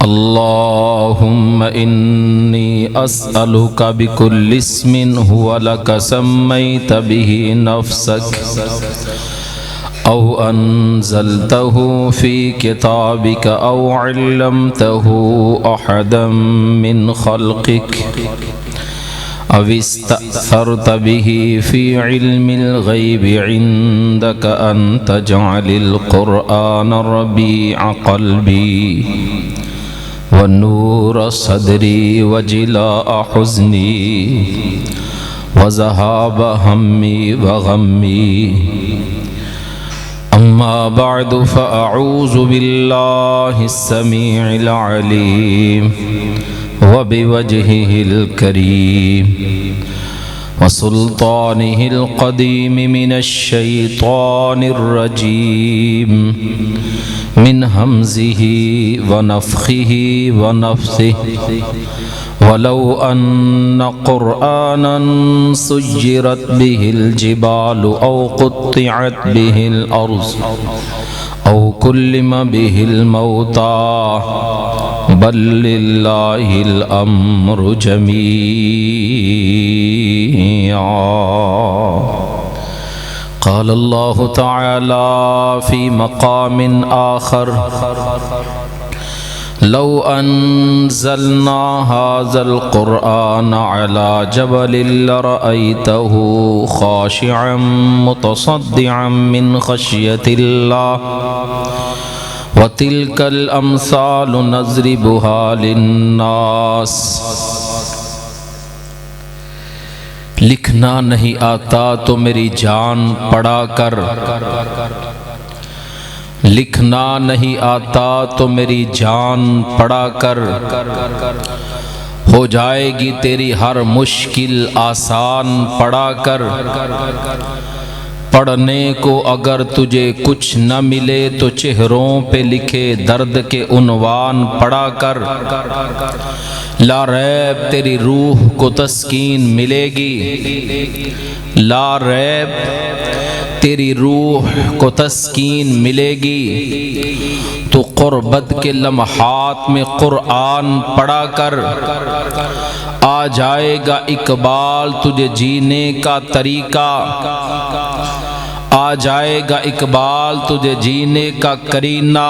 اللهم إني أسألك بكل اسم هو لك سميت به نفسك أو أنزلته في كتابك أو علمته أحدا من خلقك أو استأثرت به في علم الغيب عندك أن تجعل القرآن ربيع قلبي ونور صدري وجلاء حزني وذهاب همي وغمي. أما بعد فأعوذ بالله السميع العليم وبوجهه الكريم وسلطانه القديم من الشيطان الرجيم من همزه ونفخه ونفثه. ولو أن قرآنا سجرت به الجبال أو قطعت به الأرض أو كلم به الموتى بل لله الأمر جميعا. قال الله تعالى في مقام آخر لو أنزلنا هذا القرآن على جبل لرأيته خاشعا متصدعا من خشية الله وتلك الأمثال نضربها للناس. لکھنا نہیں آتا تو میری جان پڑھا کر، لکھنا نہیں آتا تو میری جان پڑھا کر، ہو جائے گی تیری ہر مشکل آسان پڑھا کر. پڑھنے کو اگر تجھے کچھ نہ ملے تو چہروں پہ لکھے درد کے عنوان پڑھا کر. لا ریب تیری روح کو تسکین ملے گی، لا ریب تیری روح کو تسکین ملے گی. تو قربت کے لمحات میں قرآن پڑھا کر، آ جائے گا اقبال تجھے جینے کا طریقہ، آ جائے گا اقبال تجھے جینے کا کرینہ.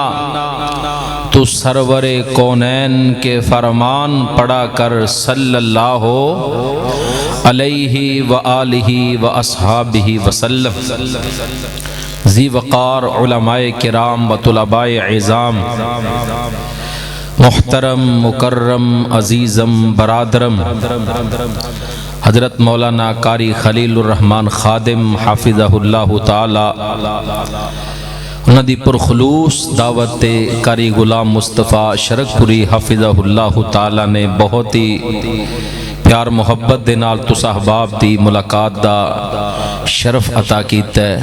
تو سرور کونین کے فرمان پڑھا کر صلی اللہ علیہ وآلہ واصحابہ وسلم. ذی وقار علماء کرام و طلباء عظام، محترم مکرم عزیزم برادرم، حضرت مولانا قاری خلیل الرحمن خادم حافظہ اللہ تعالی انہاں دی پرخلوص دعوت قاری غلام مصطفیٰ شرک پوری حافظہ اللہ تعالی نے بہت ہی پیار محبت دے نال تساں احباب دی ملاقات دا شرف عطا کیتا ہے.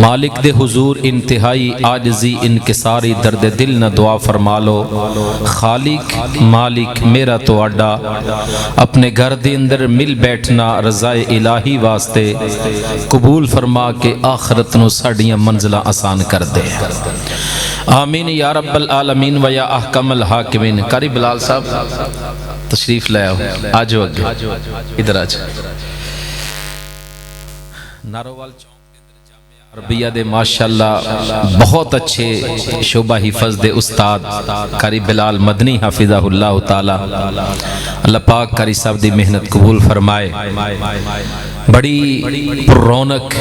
مالک دے حضور انتہائی عاجزی انکساری درد دل نہ دعا فرما لو. خالق مالک میرا تو اڈا اپنے گھر دے اندر مل بیٹھنا رضائے الہی واسطے قبول فرما کے آخرت نو ساڈیاں منزلاں آسان کر دے. آمین یا رب العالمین و یا احکم الحاکمین. قاری بلال صاحب تشریف لے آؤ، آجو اگے ادھر آجو. ناروال چونک عربیہ دے ماشاءاللہ بہت اچھے شعبہ حفظ دے استاد قاری بلال مدنی حافظہ اللہ تعالی، اللہ پاک قاری صاحب دی محنت قبول فرمائے. بڑی رونق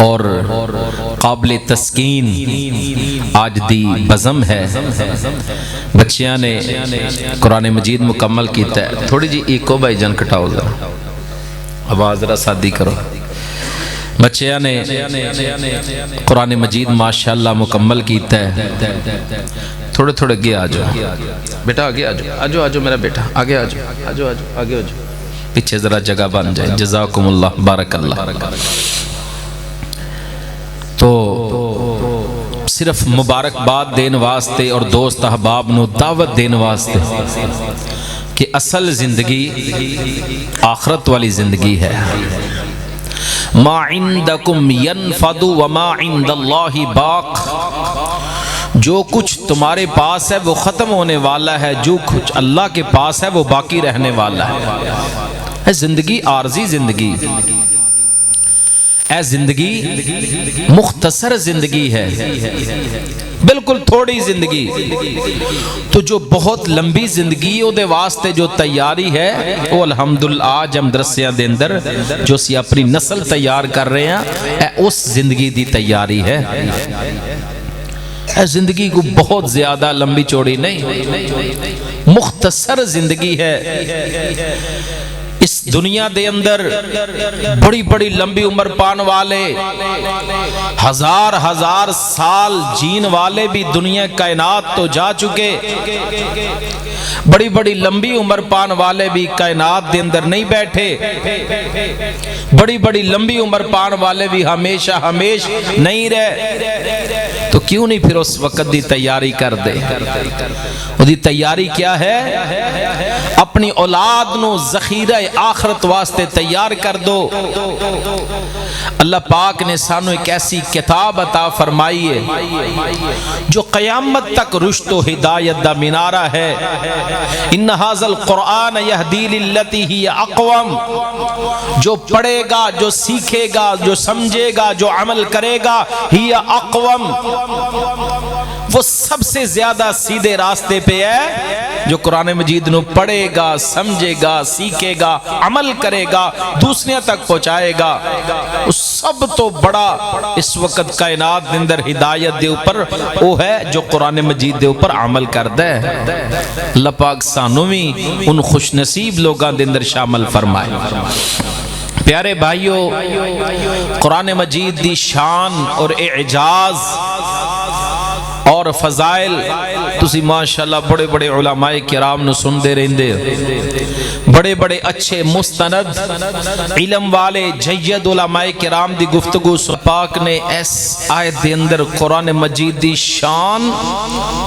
اور قابل تسکین آج دی بزم ہے. بچیاں نے قرآن مجید مکمل کیتا ہے. تھوڑی جی ایکو بھائی جان کٹاؤ ذرا، آواز ذرا سادی کرو. بچیاں نے قرآن مجید ماشاءاللہ مکمل کیتا ہے. تھوڑے تھوڑے آگے آجو بیٹا، آگے آجو، آجو آجو میرا بیٹا، آگے آجو، آجو آجو آگے آجو، پیچھے ذرا جگہ بن جائے. جزاکم اللہ، بارک اللہ. تو صرف مبارکباد دین واسطے اور دوست احباب نو دعوت دین واسطے کہ اصل زندگی آخرت والی زندگی ہے. ما عندکم ینفد وما عند اللہ باق. جو کچھ تمہارے پاس ہے وہ ختم ہونے والا ہے، جو کچھ اللہ کے پاس ہے وہ باقی رہنے والا ہے۔ زندگی عارضی زندگی، اے زندگی مختصر زندگی ہے، بالکل تھوڑی زندگی۔ تو جو بہت لمبی زندگی او دے واسطے جو تیاری ہے وہ الحمدللہ آج ہم درسیاں دے اندر جو سی اپنی نسل تیار کر رہے ہیں، اے اس زندگی دی تیاری ہے۔ اے زندگی کو بہت زیادہ لمبی چوڑی نہیں، مختصر زندگی ہے۔ اس دنیا دے اندر بڑی بڑی لمبی عمر پان والے، ہزار ہزار سال جین والے بھی دنیا کائنات تو جا چکے، بڑی بڑی لمبی عمر پان والے بھی کائنات دے اندر نہیں بیٹھے، بڑی بڑی لمبی عمر پان والے بھی ہمیشہ نہیں رہے۔ تو کیوں نہیں پھر اس وقت دی تیاری کر دے؟ وہ دی تیاری کیا ہے؟ اپنی اولاد نو ذخیرہ آخرت واسطے تیار کر دو۔ اللہ پاک نے سانو ایک ایسی کتاب عطا فرمائی ہے جو قیامت تک رشد و ہدایت دا مینارہ ہے۔ ان ھذا القرآن یہدی للتی ہی اقوم، جو پڑھے گا، جو سیکھے گا، جو سمجھے گا، جو عمل کرے گا، ہی اقوم، وہ سب سے زیادہ سیدھے راستے پہ ہے۔ جو قرآن مجید نو پڑھے گا، سمجھے گا، سیکھے گا، عمل کرے گا، دوسرے تک پہنچائے گا، اس سب تو بڑا اس وقت کائنات دے اندر ہدایت دے اوپر وہ ہے جو قرآن مجید دے اوپر عمل کردا ہے۔ اللہ پاک سانو بھی ان خوش نصیب لوگاں دے اندر شامل فرمائے۔ پیارے بھائیو، قرآن مجید دی شان اور اعجاز اور فضائل تسی ماشاءاللہ بڑے بڑے علماء کرام نو سن دے رہندے، بڑے بڑے اچھے مستند علم والے جید علماء کرام دی گفتگو پاک نے اس آیت دے اندر قرآن مجید دی شان،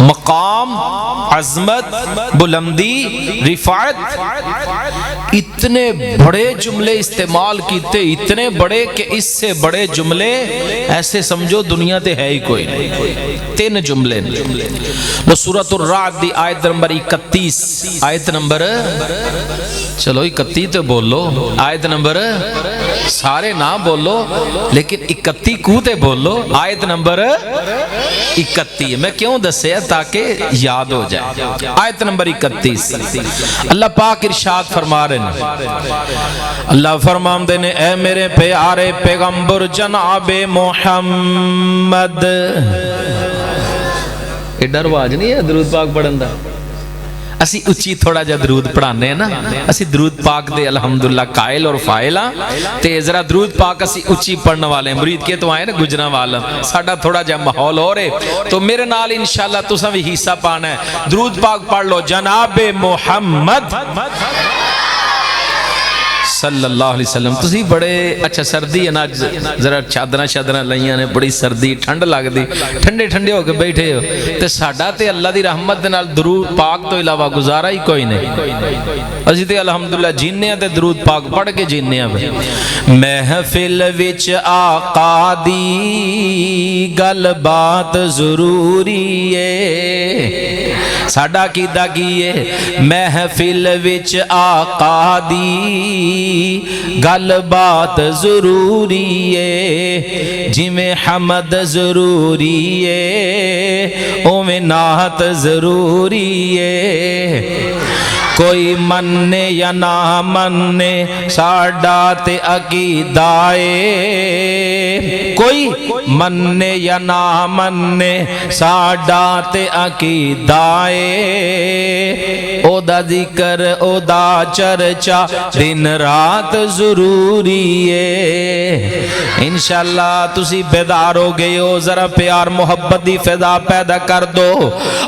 مقام، عظمت، بلندی، رفعت، اتنے بڑے جملے استعمال کیتے، اتنے بڑے کہ اس سے بڑے جملے ایسے سمجھو دنیا تے ہے ہی کوئی نہیں۔ تین جملے نو سورۃ الرعد دی آیت نمبر 31، آیت نمبر چلو 31 تو بولو، آیت نمبر سارے نہ بولو لیکن 31 کو تے بولو، آیت نمبر 31 میں کیوں دسے تاکہ یاد ہو جائے۔ آیت نمبر 31 اللہ پاک ارشاد فرما رہے ہیں، اللہ فرمان دے نے اے میرے پیارے پیغمبر جناب محمد، یہ ڈر واج نہیں ہے درود پاک پڑھن دا؟ اسی اچھی تھوڑا جا درود پڑھانے ہیں نا، اسی درود پاک دے الحمدللہ قائل اور فائل ہاں، تے ذرا درود پاک اسی اچھی پڑھنے والے ہیں، مرید کے تو آئے نا گجرا والا، ساڑھا تھوڑا جا محول ہو رہے، تو میرے نال انشاءاللہ تو سا بھی حصہ پانا ہے۔ درود پاک پڑھ لو، جناب محمد صلی اللہ علیہ وسلم۔ تسی بڑے اچھا سردی ہے نا، ذرا چادرہ شادرہ لائیاں نے، بڑی سردی ٹھنڈ لگ دی، ٹھنڈے ٹھنڈے ہو کے بیٹھے ہو، تے ساڑھا تے اللہ دی رحمت دے نال درود پاک تو علاوہ گزارا ہی کوئی نہیں۔ اسی تے الحمدللہ جینے ہیں تے درود پاک پڑھ کے جینے ہیں۔ محفل وچ آقا دی گل بات ضروری ہے، ساڑھا کی دا کیے محفل وچ آقا دی گل بات ضروری ہے، جویں حمد ضروری ہے اوویں نعت ضروری ہے، کوئی مننے یا نہ مننے ساڈا تے عقیدہ ہے، کوئی مننے یا نہ مننے ساڈا تے عقیدہ ہے، او دا ذکر او دا چرچا دن رات ضروری ہے۔ انشاءاللہ تسی بیدار ہو گئے ہو، ذرا پیار محبت دی فضا پیدا کر دو۔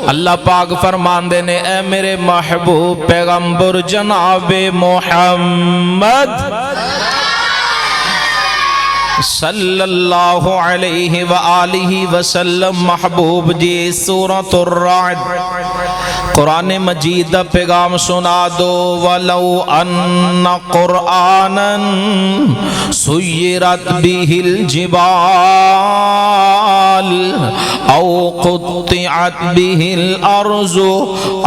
اللہ پاک فرمان دے نے اے میرے محبوب پیغمبر جناب محمد صلی اللہ علیہ وآلہ وسلم، محبوب جی سورۃ الرعد قرآن مجید دا پیغام سنا دو وَلَوْ أَنَّ قُرْآنًا سُيِّرَتْ بِهِ الْجِبَالُ أَوْ قُطِّعَتْ بِهِ الْأَرْضُ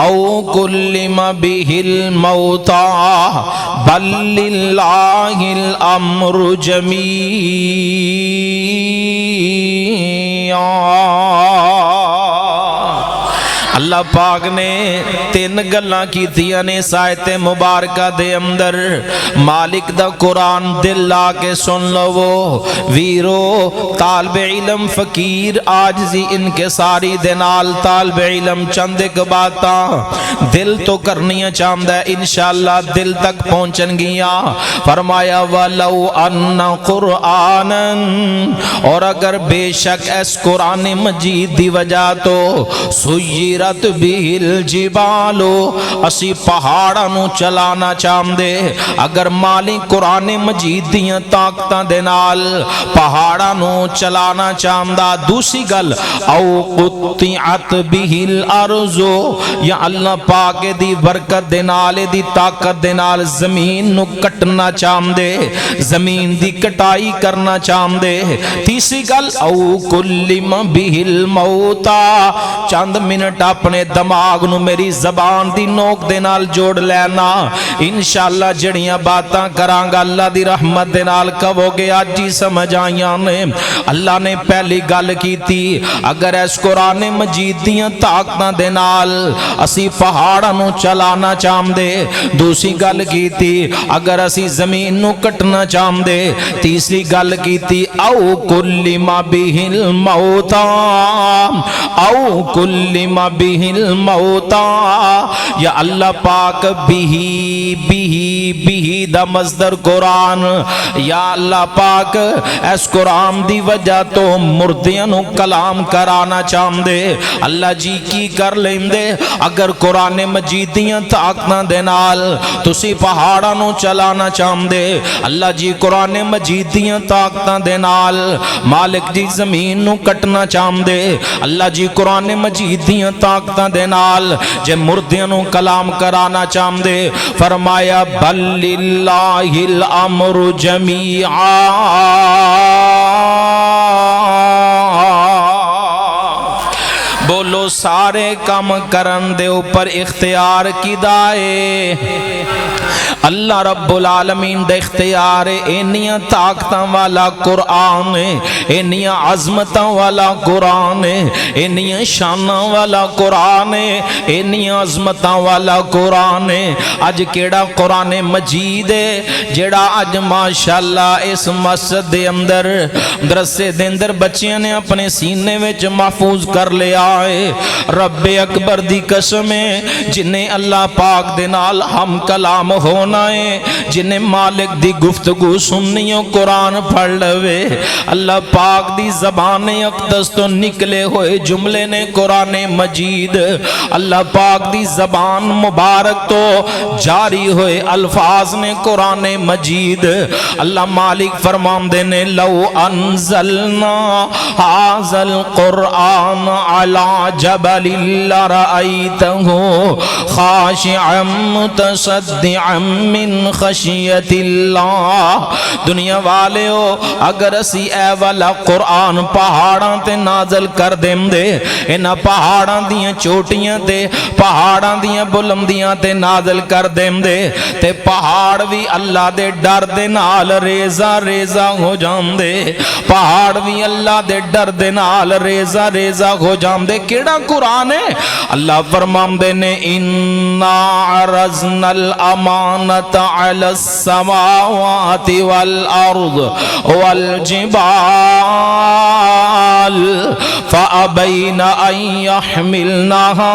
أَوْ كُلِّمَ بِهِ الْمَوْتَى بَلْ لِلَّهِ الْأَمْرُ جَمِيعًا۔ اللہ پاک نے تین گلاں کیتیاں نے آیت مبارکہ دے اندر۔ مالک دا قرآن دل لا کے سن لو ویرو، طالب علم فقیر عاجزی انکساری دے نال طالب علم چند ایک باتاں دل تو کرنیاں چاہندہ ہے، انشاءاللہ دل تک پہنچن گیا۔ فرمایا وَلَوْ أَنَّ قُرْآنًا، اور اگر بے شک اس قرآن مجید دی وجہ تو سُيِّرَتْ بِهِ الْجِبَالُ، اسی پہاڑاں نو چلانا چاہندے۔ اگر مالی قرآن مجید دیاں طاقتاں دے نال پہاڑاں نو چلانا چاہندا۔ دوسری گل او قطعت بِهِ الْأَرْضُ، یا اللہ پاک دی برکت دے نال دی طاقت دے نال زمین نو کٹنا چاہندے، زمین دی کٹائی کرنا چاہندے۔ تیسری گل او کلم بِهِ الموتى، چند منٹ اپنے دماغ نو میری زبان دی نوک دے نال جوڑ لینا، انشاءاللہ جڑیاں باتاں کرانگا اللہ دی رحمت دے نال کہو گے آج جی سمجھ آئیاں نے۔ اللہ نے پہلی گل کی تھی اگر اس قرآن مجید دیاں طاقتاں دے نال اسی پہاڑاں نو چلانا چاہندے۔ دوسری گل کی تھی اگر اسی زمین نو کٹنا چاہندے۔ تیسری گل کی تھی او کلم بِهِ الموتى، او کلم بِهِ الموتى، یا اللہ پاک بھی دا مصدر قرآن، یا اللہ پاک اس قرآن دی وجہ تو مردیاں نو کلام کرانا چاہندے۔ اللہ جی کی کر لیندے اگر قرآن مجید دیاں طاقتاں دے نال تسی پہاڑاں نو چلانا چاہندے۔ اللہ جی قرآن مجید دیاں طاقتاں دے نال مالک جی زمین نو کٹنا چاہندے۔ اللہ جی قرآن مجید دیاں طاقتاں دے نال جے مردیاں نو کلام کرانا چاہندے۔ فرمایا بل للہ الامر جمیعا، بولو سارے کام کرن دے اوپر اختیار کی دائے اللہ رب العالمین دے اختیار۔ اینیاں طاقتاں والا قرآن ہے، اینیاں عظمتاں والا قرآن ہے، اینیاں شاناں والا قرآن ہے، اینیاں عظمتاں والا قرآن ہے۔ اج کیڑا قرآن مجید ہے جیڑا اج ماشاءاللہ اس مسجد دے اندر درسے دے اندر بچیاں نے اپنے سینے وچ محفوظ کر لیا ہے۔ رب اکبر دی قسم ہے جنہیں اللہ پاک دے نال ہم کلام ہونا ہے، جنہیں مالک دی گفتگو سننیوں قرآن پڑھ لوے، اللہ پاک دی زبان اقدس تو نکلے ہوئے جملے نے قرآن مجید، اللہ پاک دی زبان مبارک تو جاری ہوئے الفاظ نے قرآن مجید۔ اللہ مالک فرمان دینے لو انزلنا هذا القرآن على جبل لرأيته خاشعا متصدعا من خشیت اللہ۔ دنیا والے ہو اگر اسی اے والا قرآن پہاڑاں تے نازل کر دیں دے، انہاں پہاڑاں دیاں چوٹیاں تے پہاڑاں دیاں بلندیاں تے نازل کر دیں دے تے پہاڑ بھی اللہ دے ڈر دے نال ریزہ ریزہ ہو جان دے، پہاڑ بھی اللہ دے ڈر دے نال ریزہ ریزہ ہو جان دے۔ کیڑا قرآن ہے؟ اللہ فرمان دے نے اِنَّا عَرَضْنَا الْأَمَانَةَ عَلَى السَّمَاوَاتِ وَالْأَرْضِ وَالْجِبَالِ فَأَبَيْنَ أَن يَحْمِلْنَهَا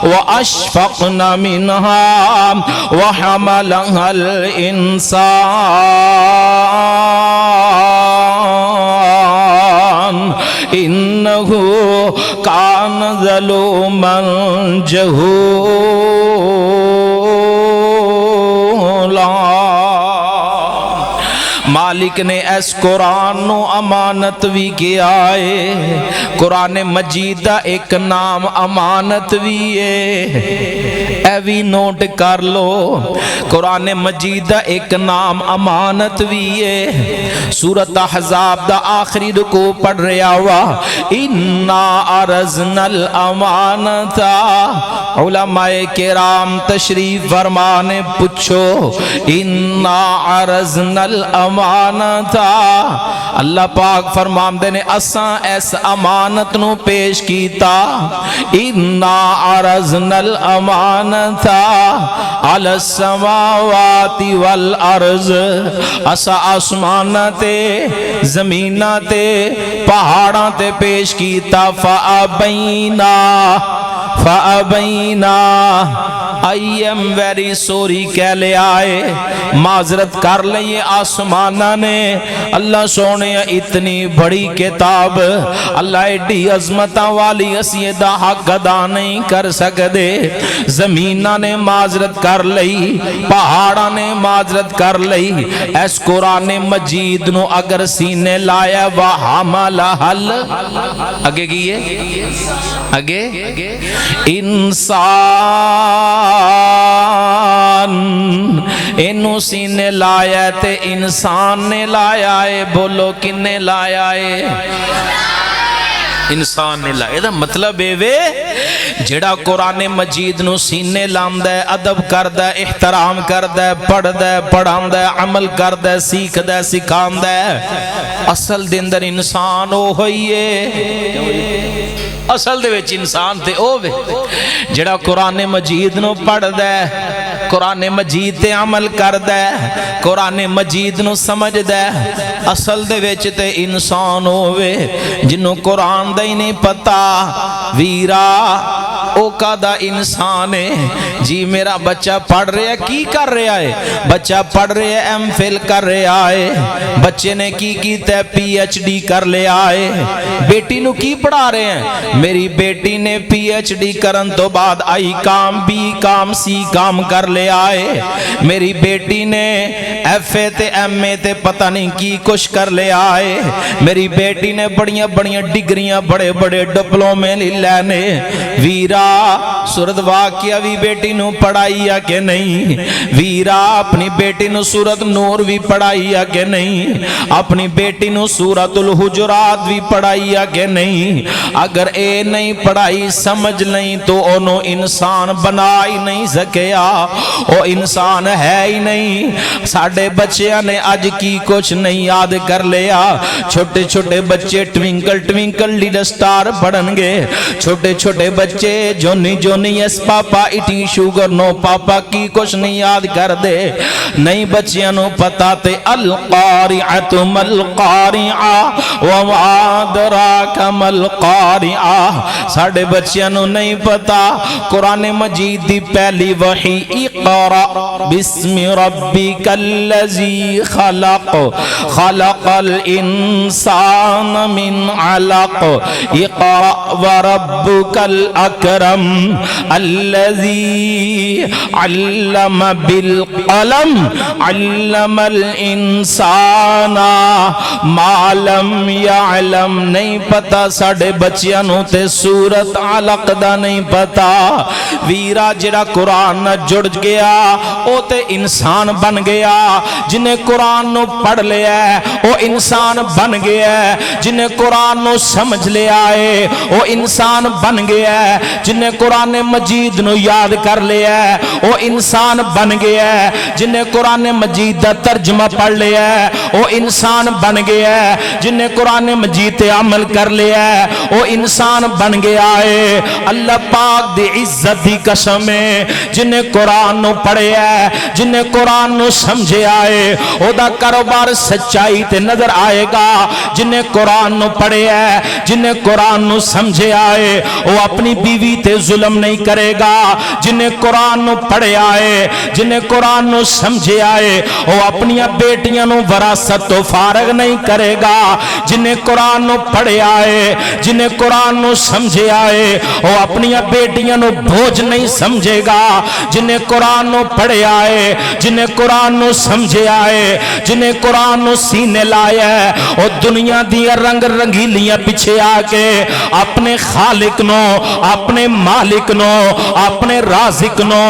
وَأَشْفَقْنَ مِنْهَا وَحَمَلَهَا الْإِنسَانُ إِنَّهُ كَانَ ظَلُومًا جَهُولًا۔ مالک نے اس قرآن نو امانت بھی کیا ہے. قرآن مجید دا ایک نام امانت بھی ہے، اے بھی نوٹ کر لو. قرآن مجید دا ایک نام امانت بھی ہے. سورۃ احزاب دا آخری رکوع پڑھ رہا ہوا انا عرضنا الامانت. علماء کرام تشریف فرمانے پوچھو انا عرضنا الامانت. اللہ پاک فرماندے نے اساں اس امانت نو پیش کیتا. انا عرضنا الامانت علی السماوات والارض. اسا آسماناں تے زمیناں تے پہاڑاں تے پیش کیتا. فابینا I am very sorry کہہ لے آئے، معذرت کر لئے آسمانہ نے. اللہ سونے اتنی بڑی کتاب، اللہ ایڈی عظمتہ والی اسی دا حق ادا نہیں کر سکتے. زمینہ نے معذرت کر لئی، پہاڑا نے معذرت کر لئی. اس قرآن مجید نو اگر سینے لایا وحاملہ حل اگے کیے اگے انسان انو سینے لایا تے انسان نے لایا ہے. بولو کن نے لایا ہے؟ انسان نے لایا. دا مطلب ہے وے جڑا قرآن مجید نو سینے لاندہ ہے، ادب کردہ ہے، احترام کردہ ہے، پڑھدہ ہے، پڑھاندہ ہے، عمل کردہ ہے، سیکھدہ ہے، سکھاندہ ہے، اصل دندر انسان ہو ہوئیے. اصل دے وچ انسان تے او وے جڑا قرآن مجید نو پڑھ دے، قرآن مجید تے عمل کر دے، قرآن مجید نو سمجھ دے. اصل دے وچ تے انسان ہووے جنوں قرآن دا ہی نہیں پتا. ویرا او کا دا انسان ہے جی. میرا بچہ پڑھ رہا ہے، کی کر رہا ہے؟ بچہ پڑھ رہا ہے، ایم فل کر رہا ہے. بچے نے کی کیتا ہے؟ PhD کر لیا ہے. بیٹی نو کی پڑھا رہے ہیں؟ میری بیٹی نے PhD کرن تو بعد آئی کام، بی کام، سی کام کر لیا ہے. میری بیٹی نے FA تے MA تے پتہ نہیں کی کچھ کر لیا ہے. میری بیٹی نے بڑیاں بڑیاں ڈگریاں، بڑے بڑے ڈپلومے لینے. ویرا سورت واقعہ بھی بیٹی نو پڑھائی ہے کہ نہیں؟ ویرا اپنی بیٹی نو سورت نور بھی پڑھائی ہے کہ نہیں؟ اپنی بیٹی نو سورت الحجرات بھی پڑھائی ہے کہ نہیں؟ اگر اے نہیں پڑھائی سمجھ نہیں تو انہوں انسان بنا ہی نہیں سکیا. او انسان ہے ہی نہیں. ساڑھے بچیاں نے آج کی کچھ نہیں یاد کر لیا. چھوٹے چھوٹے بچے ٹوینکل ٹوینکل لیڈر سٹار پڑھن گے. چھوٹے چھوٹے بچے جونی جونی یس پاپا ایٹنگ شوگر نو پاپا کی کچھ نہیں یاد کر دے. نہیں بچیاں نو پتا تے القارعۃ ملقارعہ وما ادراک ملقارعہ. ساڑھے بچیاں نو نہیں پتا. قرآن مجید دی پہلی وحی اقرأ بسم ربک الذی خلق خلق الانسان من علق اقرأ وربک الاکرم الذی علم بالقلم علم الانسان ما لم یعلم. نہیں پتا ساڑھے بچیاں نو تے سورت علق دا نہیں پتا. ویرا جڑا قرآن جڑ گیا او تے انسان بن گیا. جنہیں قرآن نو پڑھ لیا ہے او انسان بن گیا ہے. جنہیں قرآن نو سمجھ لیا ہے او انسان بن گیا ہے. جنہیں قرآن مجید نو یاد کر لیا ہے او انسان بن گیا ہے. جنہیں قرآن مجید دا ترجمہ پڑھ لیا ہے او انسان بن گیا ہے. جنہیں قرآن مجید تے عمل کر لیا ہے او انسان بن گیا ہے. اللہ پاک دی عزت دی قسم ہے جنہیں قرآن نو پڑھے ہے، جنہیں قرآن نو سمجھے آئے او دا کاروبار سچائی تے نظر آئے گا. جنہیں قرآن نو پڑھے ہے، جنہیں قرآن نو سمجھے آئے او اپنی بیوی تے ظلم نہیں کرے گا. جنہیں قرآن نو پڑھے آئے, جنہیں قرآن نو سمجھے آئے, وہ اپنی بیٹیاں نو وراثت تو فارغ نہیں کرے گا. جنہیں قرآن نو پڑھے آئے, جنہیں قرآن نو سمجھے آئے, وہ اپنی بیٹیاں نو بوجھ نہیں سمجھے گا. جنہیں قرآن نو پڑھے آئے, جنہیں قرآن نو سمجھے آئے, جنہیں قرآن نو سینے لائے, وہ دنیا دی رنگ رنگیلیاں پیچھے آکے اپنے خالق نو, اپنے مالک نو, اپنے رازق نو,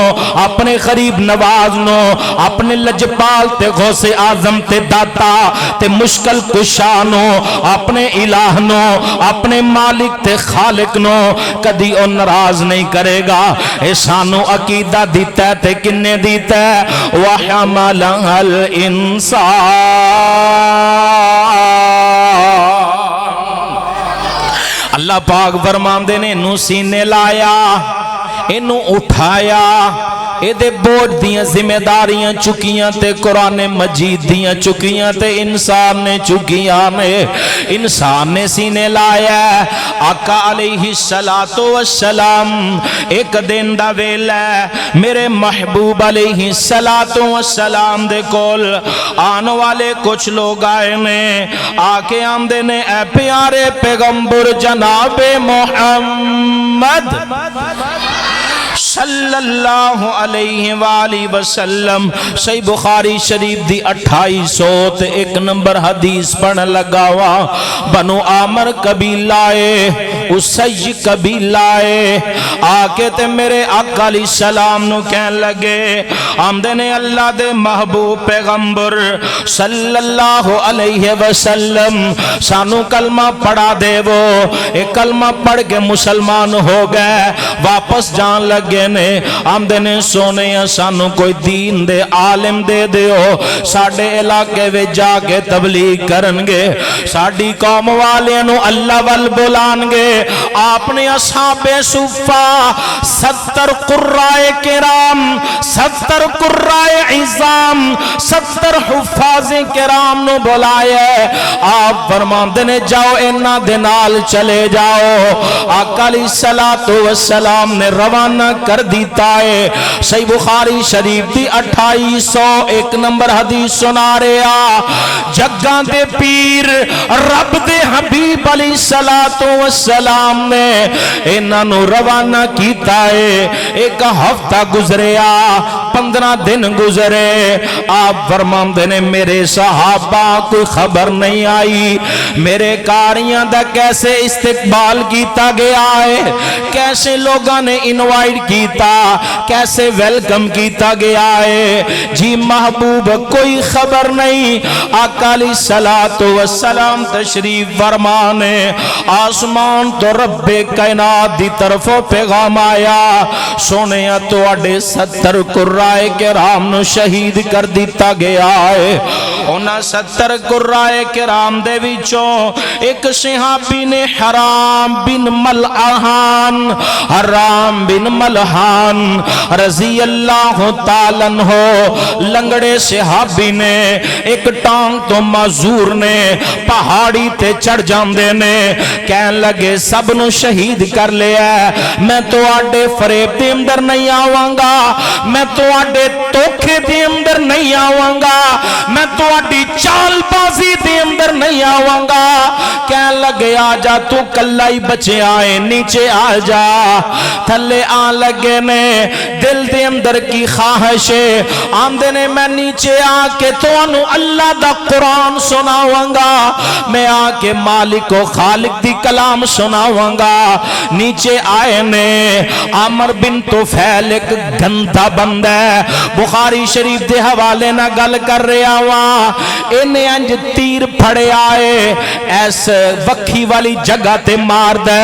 اپنے غریب نواز نو, اپنے لجپال تے غوث اعظم تے داتا تے مشکل کشا نو, اپنے الہ نو, اپنے مالک تے خالق نو کدی او ناراض نہیں کرے گا. اے سانو عقیدہ دیتا ہے تے کنے دیتا ہے, وَحَمَلَهَا الْإِنسَانُ. اللہ پاک فرماندے نے انہوں سینے لایا, انہوں اٹھایا, ایدے بوجھ دیاں ذمہ داریاں چکیاں تے قرآن مجید دیاں چکیاں تے انسان نے چکیاں نے. انسان نے سینے لایا. آقا علیہ السلام ایک دن دا ویلا میرے محبوب علیہ السلام دے کول آن والے کچھ لوگ آئے نے, آکے آمدے نے اے پیارے پیغمبر جناب محمد صلی اللہ علیہ وآلہ وسلم. صحیح بخاری شریف دی 2801 نمبر حدیث پڑھن لگا وا. بنو عامر قبیلہ ہے, اسی قبیلہ ہے, آکے تے میرے آقا علیہ السلام نو کہن لگے آمدے نے اللہ دے محبوب پیغمبر صلی اللہ علیہ وسلم سانو کلمہ پڑھا دے وہ. ایک کلمہ پڑھ کے مسلمان ہو گئے, واپس جان لگے نے. آمدے نے سونے سانو کوئی دین دے عالم دے دیو, ساڑھے علاقے وے جا کے تبلیغ کرنگے, ساڑھی قوم والے نو اللہ وال بلانگے. آپ نے اصحاب صفہ 70 قرائے کرام, 70 قرائے عظام, 70 حفاظ کرام نو بلائے. آپ فرماندے نے جاؤ اینا دنال چلے جاؤ. آقا علیہ السلام نے روانہ کر دیتا ہے. صحیح بخاری شریف دی 2801 نمبر حدیث سنا رہا. جگاں دے پیر رب دے حبیب علیہ السلام نے انہاں نو روانہ کیتا ہے. ایک ہفتہ گزریا, 15 دن گزرے. آپ فرماندے نے میرے صحابہ کوئی خبر نہیں آئی میرے کاریاں دا کیسے استقبال کیتا گیا ہے, کیسے لوگاں نے انوائٹ کیتا, کیسے ویلکم کیتا گیا ہے. جی محبوب کوئی خبر نہیں. آقا علیہ السلام تشریف فرمانے, آسمان تو رب کائنات دی طرفوں پیغام آیا, سونے تو اڈے 70 قرائے کرام نو شہید کر دیتا گیا ہے. انہاں 70 قرائے کرام دے وچوں ایک صحابی نے حرام بن ملحان رضی اللہ تعالیٰ عنہ, لنگڑے صحابی نے ایک ٹانگ تو معذور نے پہاڑی تے چڑھ جاندے نے, کہن لگے سب نو شہید کر لیا, میں تو آڈے فریب دے اندر نہیں آوانگا, میں تو آڈے توکھے دے اندر نہیں آوانگا, میں تو آڈی چال بازی دے اندر نہیں آوانگا. کہن لگے آجا تو کلائی بچے آئے, نیچے آجا. تھلے آن لگے نے, دل دے اندر کی خواہش ہے, آمدے نے میں نیچے آکے تو انو اللہ دا قرآن سناوانگا, میں آکے مالک و خالق دی کلام سناوانگا. نیچے آئے نے, عمر بن طفیل ایک گندہ بند ہے, بخاری شریف دے حوالے نہ گل کر رہا وہاں, انہیں انج تیر پھڑے آئے, ایس وکھی والی جگہ تے مار دے,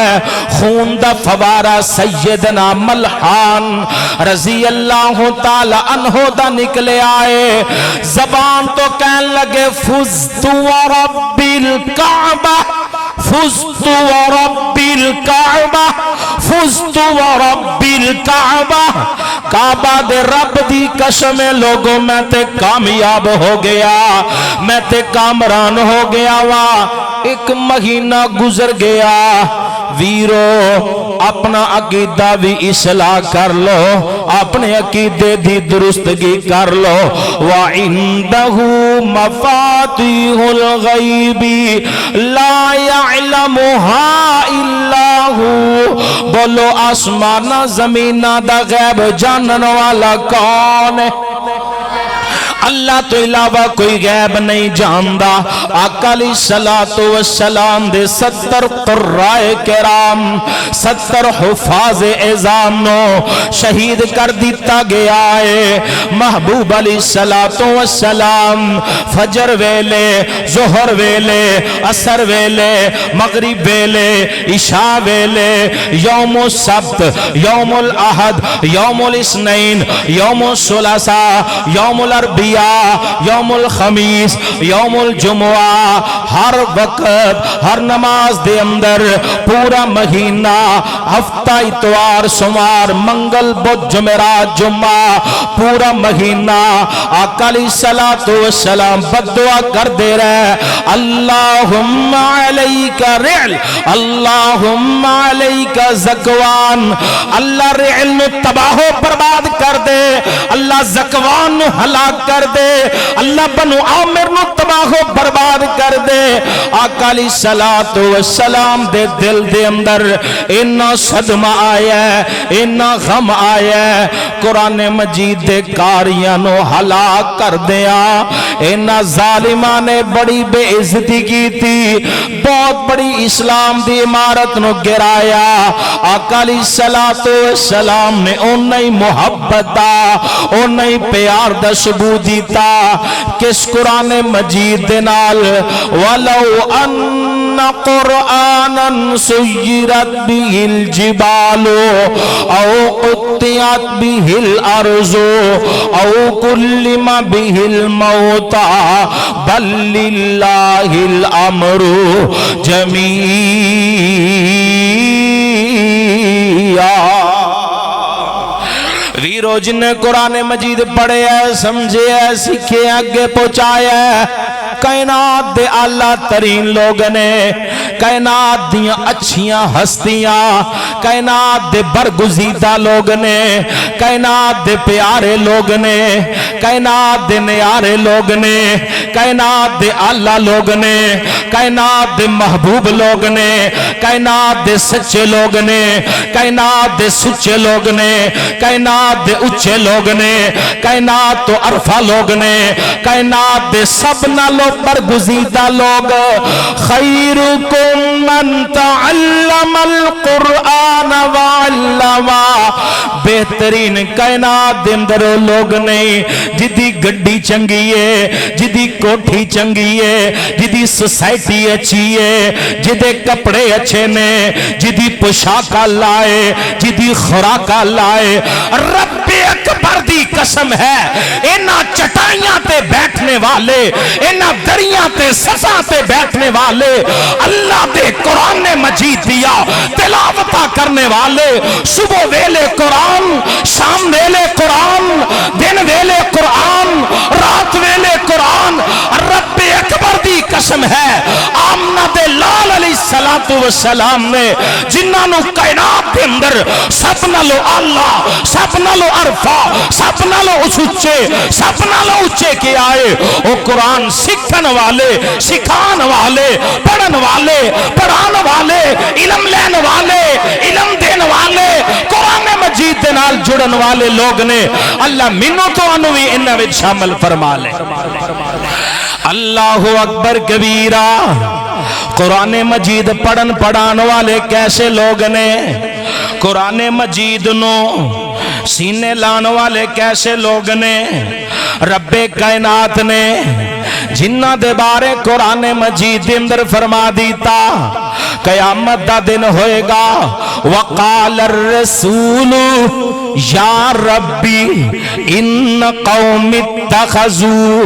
خون دا فوارہ سیدنا ملحان رضی اللہ تعالی عنہ دا نکلے آئے. زبان تو کہن لگے فزت ورب الکعبہ, فزت ورب الکعبہ, فزت ورب الکعبہ, کعبہ دے رب دی قسم لوگوں میں تے کامیاب ہو گیا, میں تے کامران ہو گیا. ایک مہینہ گزر گیا, ویرو اپنا عقیدہ بھی اصلاح کر لو، اپنے عقیدے دی درستگی کر لو۔ وَعِندَهُ مَفَاتِحُ الْغَيْبِ لَا يَعْلَمُهَا إِلَّا هُوَ۔ بولو آسمانہ زمینہ دا غیب جانن والا کون ہے؟ اللہ تو علاوہ کوئی غیب نہیں جاندا۔ آقا علیہ الصلوۃ والسلام دے 70 قرائے کرام، 70 حفاظ اعظام نو شہید کر دیتا گیا ہے۔ محبوب علیہ الصلوۃ والسلام فجر ویلے، ظہر ویلے، عصر ویلے، مغرب ویلے، عشاء ویلے، یوم السبت، یوم الاحد، یوم الاثنین، یوم الثلاثاء، یوم الاربعاء، یوم الخمیس، یوم الجمعہ، ہر وقت ہر نماز دے اندر پورا مہینہ، ہفتہ اتوار سوموار منگل بدھ جمعرات جمعہ، پورا مہینہ آقا علیہ الصلوۃ والسلام بددعا کر دے رہے، اللہم علیک رعل، اللہم علیک زکوان، اللہ رعل نو تباہ و برباد کر دے، اللہ زکوان نو ہلاک کر دے، اللہ بنو عامر نو تباہ و برباد کر دے۔ آقا علیہ الصلوۃ والسلام دے دل دے اندر اینا صدمہ آیا ہے، اینا غم آیا ہے، قرآن مجید دے کاریاں نو ہلاک کر دیا۔ اینا ظالمہ نے بڑی بے عزتی کی تھی، بہت بڑی اسلام دی عمارت نو گرایا۔ آقا علیہ الصلوۃ والسلام نے انہی محبت دا، انہی پیار دا ثبوت دیتا کس قرآن مجید دے نال، وَلَوْ أَنَّ قُرْآنًا سُيِّرَتْ بِهِ الْجِبَالُ أَوْ قُطِّعَتْ بِهِ الْأَرْضُ أَوْ كُلِّمَ بِهِ الْمَوْتَى بَل لِلَّهِ الْأَمْرُ جَمِيعًا۔ ویرو جن نے قرآن مجید پڑھے ہے، سمجھے ہے، سیکھے، آگے پہنچایا ہے، کائنات دے اعلیٰ ترین لوگ نے، کائنات دیاں اچھیاں ہستیاں، کائنات دے برگزیدہ لوگ نے، کائنات دے پیارے لوگ نے، کائنات دے نیارے لوگ نے، کائنات دے اعلیٰ لوگ نے، کائنات دے محبوب لوگ نے، کائنات دے سچے لوگ نے، کائنات دے سچے لوگ نے، کائنات دے اچھے لوگ نے، کائنات تو عرفہ لوگ نے، کائنات دے سب نالوں برگزیدہ لوگ۔ خیرکم من تعلم القرآن وعلما، بہترین کائنات دے اندر لوگ نہیں جدی گڈی چنگی ہے، جدی کوٹھی چنگی ہے، جدی سوسائٹی اچھی ہے، جدے کپڑے اچھے نے، جدی پوشاکا لائے، جدی خوراکا لائے۔ رب اکبر دی قسم ہے، اینا چٹائیاں تے بیٹھنے والے، اینا دریاں تے سزا تے بیٹھنے والے، اللہ دے قرآن مجید دیا تلاوتہ کرنے والے، صبح ویلے قرآن، شام ویلے قرآن، دن ویلے قرآن، رات ویلے قرآن۔ رب اکبر دی قسم ہے، آمنہ دے لال علیہ السلام نے جنہاں نو کائنات دے اندر سب نالو اللہ، سب نالو عرفہ، سب نالو اچھے، سب نالو اچھے کے آئے، وہ قرآن سکھن والے، سکھان والے، پڑھن والے، پڑھان والے، علم لین والے، علم دین والے، قرآن مجید دے نال جڑن والے لوگ نے۔ اللہ منو تو انوی انہ وچ شامل فرما لے۔ اللہ اکبر کبیرہ۔ قرآن مجید پڑھن پڑھان والے کیسے لوگ نے؟ قرآن مجید نو سینے لان والے کیسے لوگ نے؟ رب کائنات نے جنہ دے بارے قرآن مجید اندر فرما دیتا قیامت دا دن ہوئے گا۔ وقال الرسول یا ربی ان قوم اتخذوا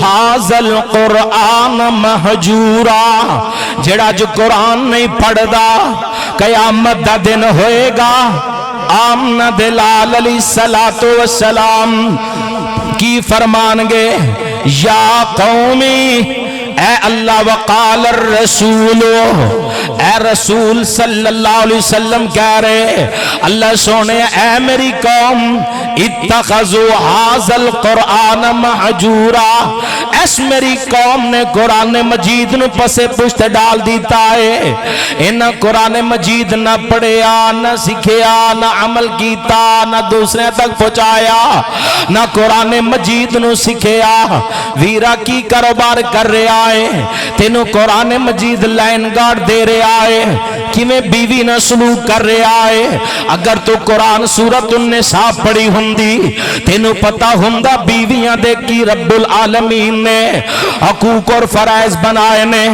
هذا القرآن مہجورا، جڑا جو قرآن نہیں پڑھ دا قیامت دا دن ہوئے گا۔ آمنہ دلال علیہ السلام کی فرمان گے، یا قومی، اے اللہ وقال الرسول، اے رسول صلی اللہ علیہ وسلم کہہ رہے اللہ سونے اے میری قوم اتخذوا ھذا القرآن مہجورا، اس میری قوم نے قرآن مجید نو پسے پشت ڈال دیتا ہے، انہاں قرآن مجید نہ پڑھیا نہ سکھیا نہ عمل کیتا نہ دوسرے تک پہنچایا نہ قرآن مجید نو سکھیا۔ ویرا کی کاروبار کر رہا ہے، تینوں قرآن مجید لائن گارڈ دے رہا ہے، کیویں بیوی نہ سلوک کر رہا ہے۔ اگر تو قرآن سورۃ النساء پڑھی ہوندی تینوں پتا ہوندا بیویاں دے کی رب العالمین نے حقوق اور فرائض بنائے نے،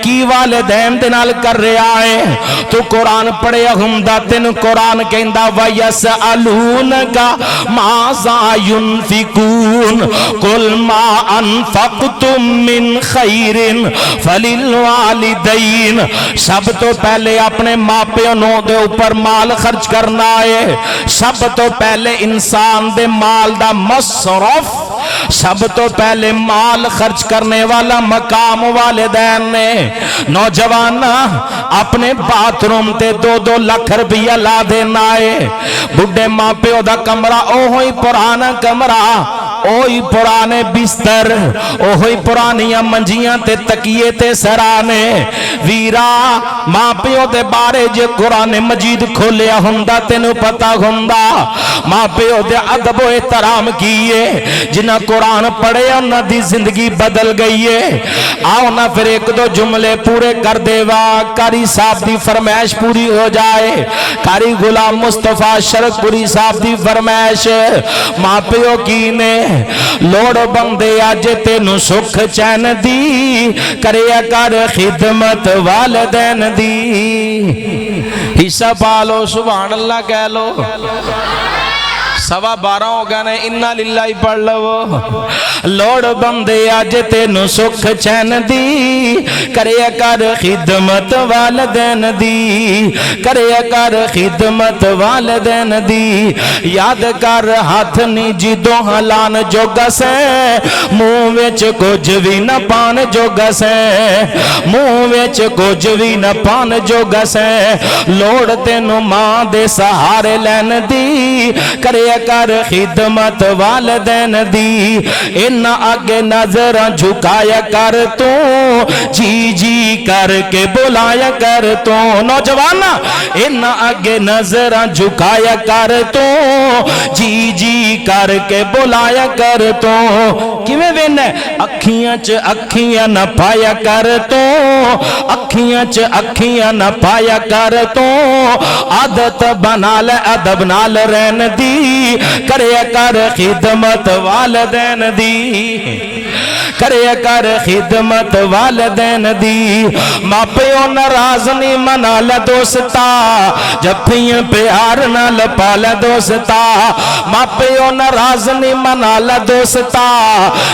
کی والدین دے نال کر رہا ہے۔ تو قرآن پڑھیا ہوندا تینوں قرآن کہندا وَيَسْأَلُونَكَ مَاذَا يُنْفِقُونَ قُلْ مَا أَنفَقْتُم مِّنْ خَيْرٍ فَلِلْوَالِدَيْنِ، سب تو پہلے اپنے ماں پیو نو دے اوپر مال خرچ کرنا ہے، سب تو پہلے انسان دے مال دا مصرف، سب تو پہلے مال خرچ کرنے والا مقام والدین نے۔ نوجوان اپنے باتھ روم تے 2-2 لاکھ روپیہ لا دینا ہے، بڑھے ماں پیو دا کمرہ اوہی پرانا کمرہ، اوہی پرانے بستر، اوہی پرانیاں منجیاں تے تکیے تے سرانے۔ ویرا ماں پیو دے بارے جے قرآن مجید کھولیا ہوندا تینوں پتا ہوندا، ماں پیو دے ادب و احترام کیے، جنہ قرآن پڑھے انہاں دی زندگی بدل گئی ہے۔ آؤ نہ پھر 1-2 جملے پورے کر دیوا، قاری صاحب دی فرمائش پوری ہو جائے۔ قاری غلام مصطفیٰ شرک پوری صاحب دی فرمائش ماں پیو کی نے لوڑ بندے آج تینوں سکھ چین دی، کریا کر خدمت والدین دی۔ حصہ پالو سبحان اللہ کہہ لو، 12:15 ہو گئے نے، انا للہ ہی پڑھ لو۔ لوڑ بندے آج تینوں سکھ چین دی، کریا کر خدمت والدین دی، کریا کر خدمت والدین دی۔ یاد کر ہاتھ نہیں جدوں ہلان جو گسے، منہ وچ کچھ بھی نہ پان جو گسے، منہ وچ کچھ بھی نہ پان جو گسے۔ لوڑ تینوں ماں دے سہارے لین دی، کریا کر خدمت والدین دی۔ ان آگے نظر جھکایا کر تو، جی جی کر کے بلایا کر تو۔ نوجوان ان آگے نظر جھکایا کر تو، جی جی کر کے بلایا کر تو۔ کیویں وینا اکھیاں چ اکھیاں نہ پایا کر تو، اکھیاں چ اکھیاں نہ پایا کر تو۔ عادت بنا لے ادب نال رہن دی، کریا کر خدمت والدین دی، کریا کر خدمت والدین دی۔ ماں پیو ناراض نہیں منا لے دوستا، جفیاں پیار نال پالے دوستا۔ ماں پیو ناراض نہیں منا لے دوستا،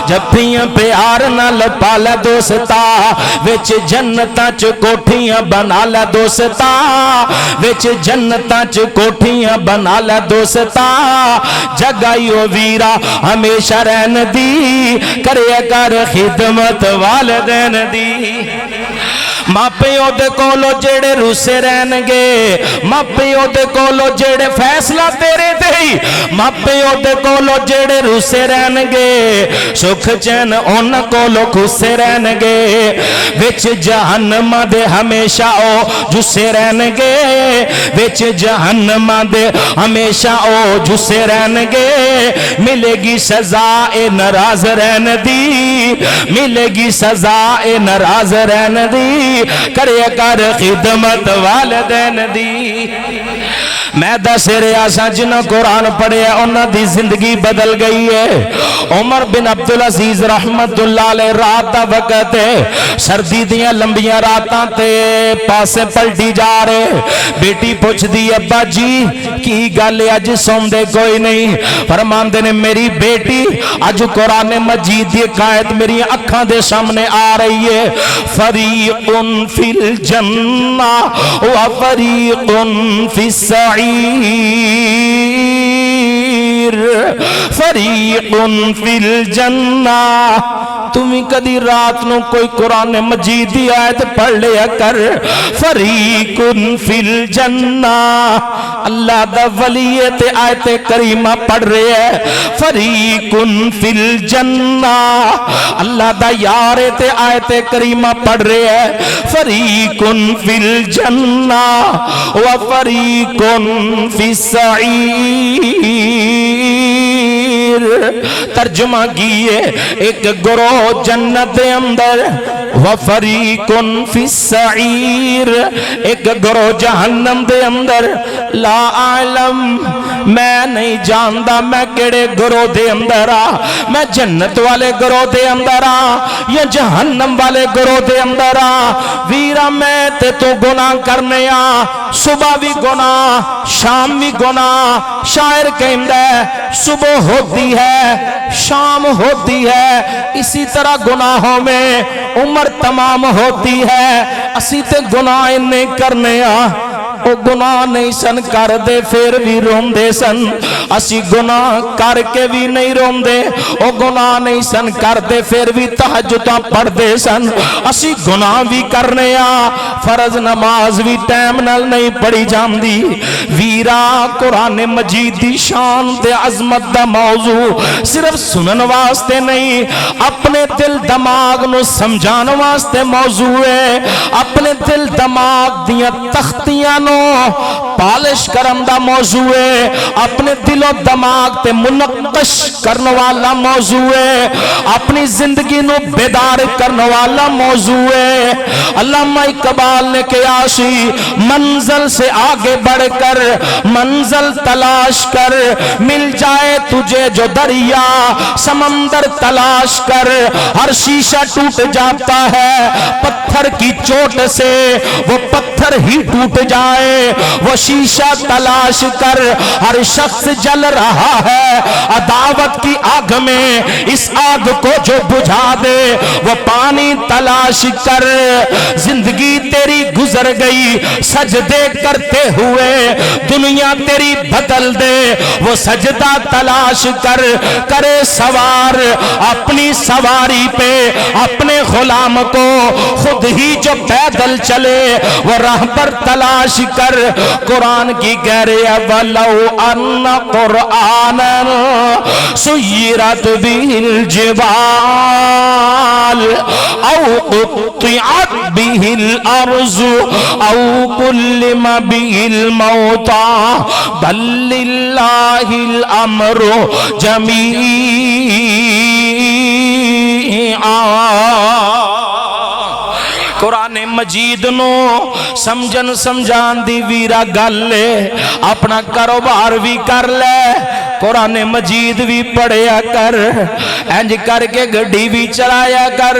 جفیاں پیار نال پالے دوستا۔ وچ جنتاں چ کوٹھیاں بنا لے دوستا، وچ جنتاں چ کوٹھیاں بنا لے دوستا۔ جگائیو ویرا ہمیشہ رہن دی، کریا کر خدمت والدین دی۔ ماں پیو دے کولو جیڑے روسے رہن گے، ماں پیو دے کولو جیڑے فیصلہ تیرے دے، ماں پیو دے کولو جیڑے روسے رہن گے، سکھ چین ان کولو خوسے رہن گے۔ وچ جہنم دے ہمیشہ او جسے رہن گے، وچ جہنم دے ہمیشہ او جسے رہن گے۔ ملے گی سزا اے ناراض رہن دی، ملے گی سزا اے ناراض رہن دی، کریا کر خدمت والدین دی۔ میں دس ریاسا جنہوں قرآن پڑھے انہوں دی زندگی بدل گئی ہے۔ عمر بن عبدالعزیز رحمت اللہ علیہ رات دا وقت ہے، سردی دیاں لمبیاں راتاں تے پاسے پلٹی جا رہے، بیٹی پوچھ دی ابا جی کی گالے اج سوندے کوئی نہیں؟ فرماندے نے میری بیٹی اج قرآن مجید دی قائد میری اکھاں دے سامنے آ رہی ہے، فریق فی الجنہ و فریق فی السعیر، فریق فی الجنہ تمہیں کدی رات نو کوئی قرآن مجید دی آیت پڑھ لیا کر فریقن فی الجنہ اللہ دا ولی تے آیت کریمہ پڑھ رہے ہے فریقن فی الجنہ اللہ دا یار تے آیت کریمہ پڑھ رہے ہے فریقن فی الجنہ وفریقن فی السعیر ترجمہ کیے ایک گروہ جنت دے اندر وفریقن فی السعیر ایک گروہ جہنم دے اندر لا اعلم میں نہیں جاندا میں کیڑے گروہ دے اندر میں جنت والے گروہ دے اندر یا جہنم والے گروہ دے اندر ویرا میں تے تو گناہ کرنے صبح بھی گناہ شام بھی گناہ شاعر کہندہ ہے صبح ہوتی ہے شام ہوتی ہے اسی طرح گناہوں میں عمر تمام ہوتی ہے اسی تے گناہ نہیں کرنے او گناہ نہیں سن کر دے پھر بھی روم دے سن اسی گناہ کر کے بھی نہیں روم دے او گناہ نہیں سن کر دے پھر بھی تہجداں پڑھ دے سن اسی گناہ بھی کرنے فرض نماز بھی ٹائم نال نہیں پڑھی جام دی ویرا قرآن مجید دی شان تے عظمت دا موضوع صرف سنن واسطے نہیں اپنے دل دماغ نو سمجھان واسطے موضوع ہے اپنے دل دماغ دیاں تختیاں نو پالش کرن دا موضوع ہے اپنے دل و دماغ تے منقش کرن والا موضوع ہے اپنی زندگی نو بیدار کرن والا موضوع ہے علامہ اقبال نے کہا سی منزل سے آگے بڑھ کر منزل تلاش کر مل جائے تجھے جو دریا سمندر تلاش کر ہر شیشہ ٹوٹ جاتا ہے پتھر کی چوٹ سے وہ پتھر ہی ٹوٹ جائے وہ شیشہ تلاش کر ہر شخص جل رہا ہے عداوت کی آگ میں اس آگ کو جو بجھا دے وہ پانی تلاش کر زندگی تیری گزر گئی سجدے کرتے ہوئے دنیا تیری بدل دے وہ سجدہ تلاش کر کرے سوار اپنی سواری پہ اپنے غلام کو خود ہی جو پیدل چلے وہ راہ پر تلاش کر قرآن کی کہہ رہے ہیں وَلَوْ أَنَّ قُرْآنًا سُيِّرَتْ بِهِ الْجِبَالِ أَوْ قُطِّعَتْ بِهِ الْأَرْضُ أَوْ كُلِّمَ بِهِ الْمَوْتَى بَل لِّلَّهِ الْأَمْرُ جَمِيعًا قرآن مجید نو سمجھن سمجھان دی ویرا گل لے اپنا کاروبار بھی کر لے قرآن مجید بھی پڑھیا کر انج کر کے گڈی بھی چلایا کر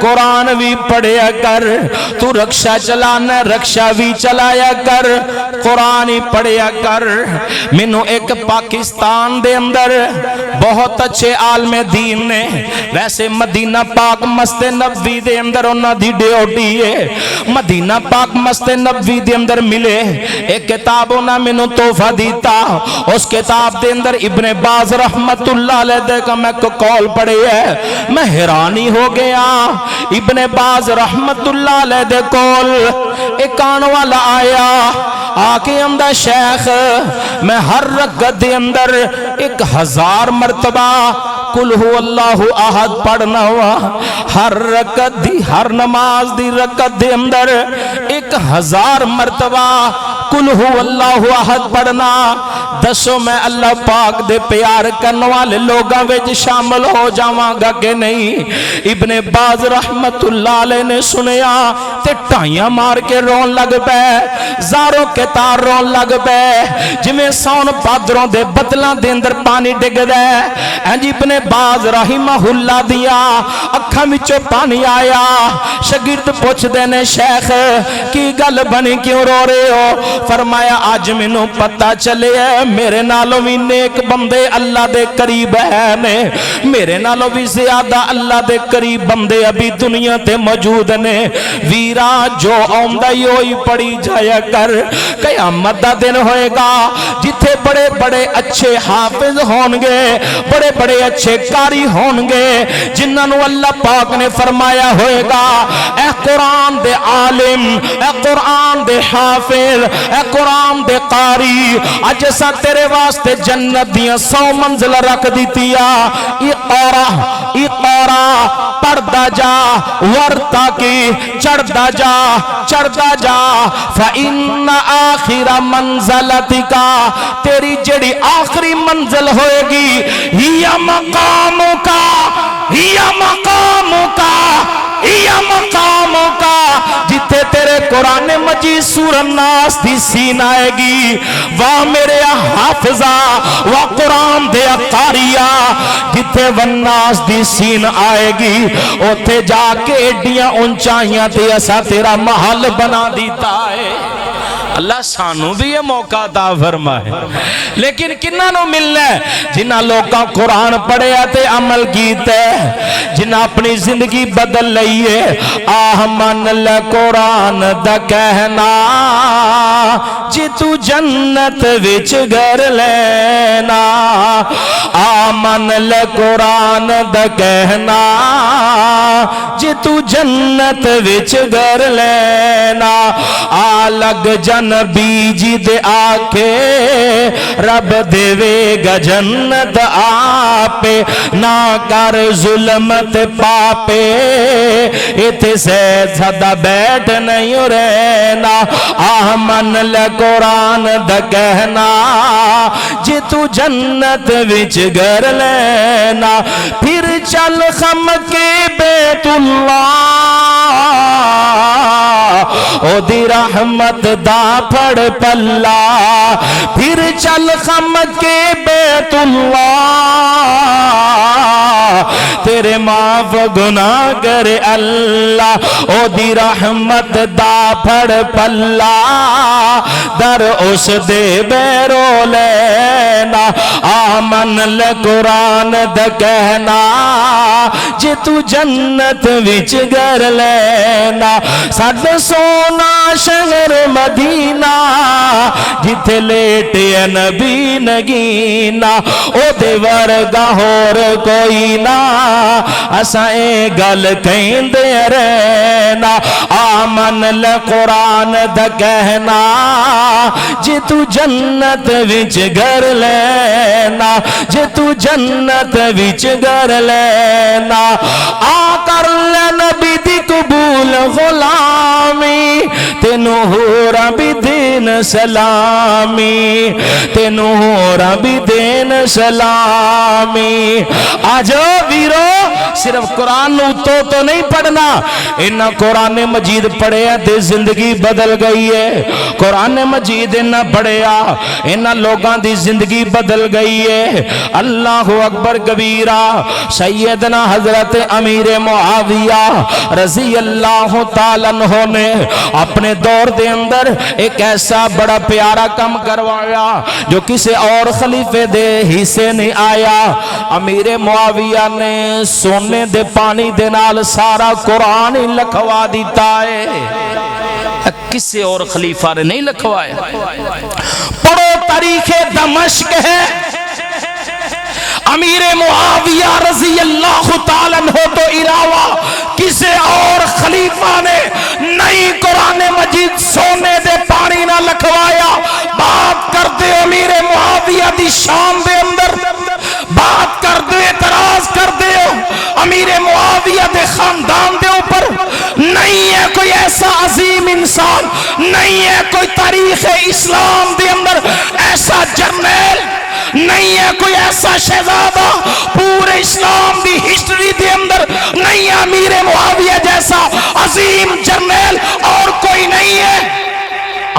قرآن بھی پڑھیا کر تو رکشہ چلانا رکشہ بھی چلایا کر قرآن ہی پڑھیا کر منو ایک پاکستان دے اندر بہت اچھے عالم دین نے ویسے مدینہ پاک مسجد نبوی دے اندر انہاں دی ڈیوٹی ہے مدینہ پاک مسجد نبوی دے اندر ملے ایک کتاب انہاں منو تحفہ دیتا اس کتاب دے اندر ابن باز رحمت اللہ علیہ دے کا میں کو کال پڑے ہے میں حیرانی ہو گیا ابن باز رحمت اللہ علیہ دے کال ایک آن والا آیا آکے اندر شیخ میں ہر رکعت دے اندر 1000 مرتبہ قل هو اللہ احد پڑھنا ہوا ہر رکعت دی ہر نماز دی رکعت دے اندر 1000 مرتبہ قل هو اللہ احد پڑھنا دسو میں اللہ پاک دے پیار کرنے والے لوگاں وچ شامل ہو جاواں گا کہ نہیں ابن باز رحمت اللہ علیہ نے سنیا تے ٹائیاں مار کے رون لگ پے زاروں کے تار رون لگ پے جویں سون پادروں دے بدلاں دے اندر پانی ڈگ دے انج ابن باز رحمہ اللہ دیا اکھاں وچوں پانی آیا شاگرد پوچھ دے نے شیخ کی گل بنی کیوں رو رہے ہو فرمایا آج مینوں پتہ چلے میرے نالوں بھی نیک بندے اللہ دے قریب ہے نے، میرے نالوں بھی زیادہ اللہ دے قریب بندے ابھی دنیا تے موجود نے۔ ویرا جو آمدہ ہوئی پڑھی جایا کر، قیامت دا دن ہوئے گا جتھے بڑے بڑے اچھے حافظ ہونگے، بڑے بڑے اچھے قاری ہونگے، جنہاں نو اللہ پاک نے فرمایا ہوئے گا اے قرآن دے عالم، اے قرآن دے حافظ، اے قرآن دے قاری، اج سا تیرے واسطے جنت دیاں 100 منزل رکھ دیتیا، اقرا اقرا پڑھدا جا ورتا کی چڑھدا جا چڑھدا جا، فإن آخر منزلتک، تیری جڑی آخری منزل ہوئے گی، ہیا مقامکا ہیا مقامکا ہیا مقامکا، جتے تیرے قرآن مجید سورہ الناس دی سین آئے گی، واہ میرے حافظہ واہ قرآن دے قاریہ، جتے والناس دی سین آئے گی اوتھے جا کے ایڈیاں اونچائیاں تے ایسا تیرا محل بنا دیتا ہے۔ اللہ سانو بھی یہ موقع عطا فرمائے، لیکن کنہ نو ملنا ہے؟ جنہ لوگاں قرآن پڑھے تے عمل کیتے، جنہ اپنی زندگی بدل لئیے۔ آہ من لے قرآن دا کہنا جی تو جنت وچ گر لینا، آہ من لے قرآن دا کہنا جی تو جنت وچ گر لینا، آ لگ جنبی جی دے آکے رب دے گا جنت آپے، نہ کر ظلمت پاپے ایتھے سے زدہ بیٹھ نہیں رہنا، آہ من لے قرآن دا کہنا جی تو جنت وچ گر لینا، پھر چل خم کے بیت اللہ او دی رحمت دا پھڑ پلا، پھر چل خم کے بیت اللہ تیرے معاف گناہ کرے اللہ، او دی رحمت دا پھڑ پلا در اس دے بیرو لینا، آمن لے قرآن دا کہنا جے تو جنت وچ گر لینا، سد سونا شہر مدینہ جتھے لیٹے نبی نگینا، او دے ورگا ہور کوئی نہ اساں اے گل کہندے رہنا، آمن لے قرآن دا کہنا جے تو جنت وچ گر لینا، جے تو جنت وچ گر لینا، آ کر لے نبی دی قبول غلامی، تینوں ہورا بھی دین سلامی، تینوں ہورا بھی دین سلامی۔ آج ویرو صرف قرآن تو نہیں پڑھنا، انہا قرآن مجید پڑھے تے زندگی بدل گئی ہے، قرآن مجید انہا پڑھیا انہا لوگاں دی زندگی بدل گئی ہے۔ اللہ اکبر کبیرہ، سیدنا حضرت امیر معاویہ رضی اللہ تعالیٰ عنہ نے اپنے دور دے اندر ایک ایسا بڑا پیارا کام کروایا جو کسی اور خلیفے دے حصے نہیں آیا۔ امیر معاویہ نے سونے دے پانی دے نال سارا قرآن ہی لکھوا دیتا ہے، کسی اور خلیفہ نے نہیں لکھوایا۔ پڑھو تاریخ دمشق ہے، امیر معاویہ رضی اللہ تعالیٰ عنہ تو علاوہ کسی اور خلیفہ نے نئی قرآن مجید سونے دے پانی نہ لکھوایا۔ بات کر دے امیر معاویہ دی شان دے اندر، بات کر دے اعتراض کر دے امیر معاویہ دے خاندان دے اوپر، نہیں ہے کوئی ایسا عظیم انسان، نہیں ہے کوئی تاریخ اسلام دے اندر ایسا جرنیل، نہیں ہے کوئی ایسا شہزادہ پورے اسلام دی ہسٹری دے اندر، نہیں ہے امیر معاویہ جیسا عظیم جرنیل اور کوئی نہیں ہے۔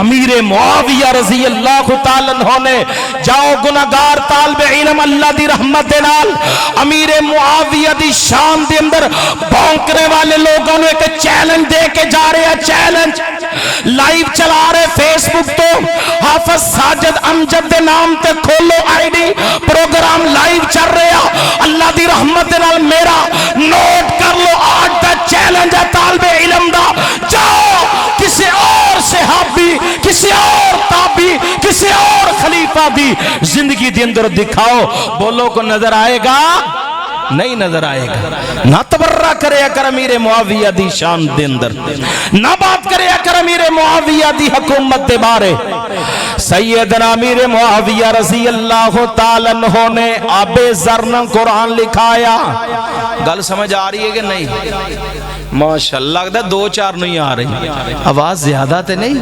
امیر معاویہ رضی اللہ تعالیٰ عنہ نے جاؤ گناہگار طالب علم اللہ دی رحمت دے نال امیر معاویہ دی شان دے اندر بھونکنے والے لوگوں نے ایک چیلنج دے کے جا رہے ہیں. چیلنج لائیو چلا رہے فیس بک تو حافظ ساجد امجد دے نام تے کھولو آئی ڈی پروگرام لائیو چل رہے ہیں. اللہ دی رحمت دے نال میرا نوٹ کر لو آج دا چیلنج ہے طالب علم دا. جاؤ کسی اور صحابی کسی اور تابعی کسی اور خلیفہ دی زندگی دے اندر دکھاؤ. بولو کو نظر آئے گا؟ نہیں نظر آئے گا. نہ تبرہ کرے اگر امیر معاویہ دی شان دے اندر, نہ بات کرے اگر امیر معاویہ دی حکومت دے بارے. سیدنا امیر معاویہ رضی اللہ تعالیٰ عنہ نے آب زر نے قرآن لکھایا. گل سمجھ آ رہی ہے کہ نہیں؟ ماشاءاللہ لگتا ہے دو چار نہیں آ رہی. آواز زیادہ تے نہیں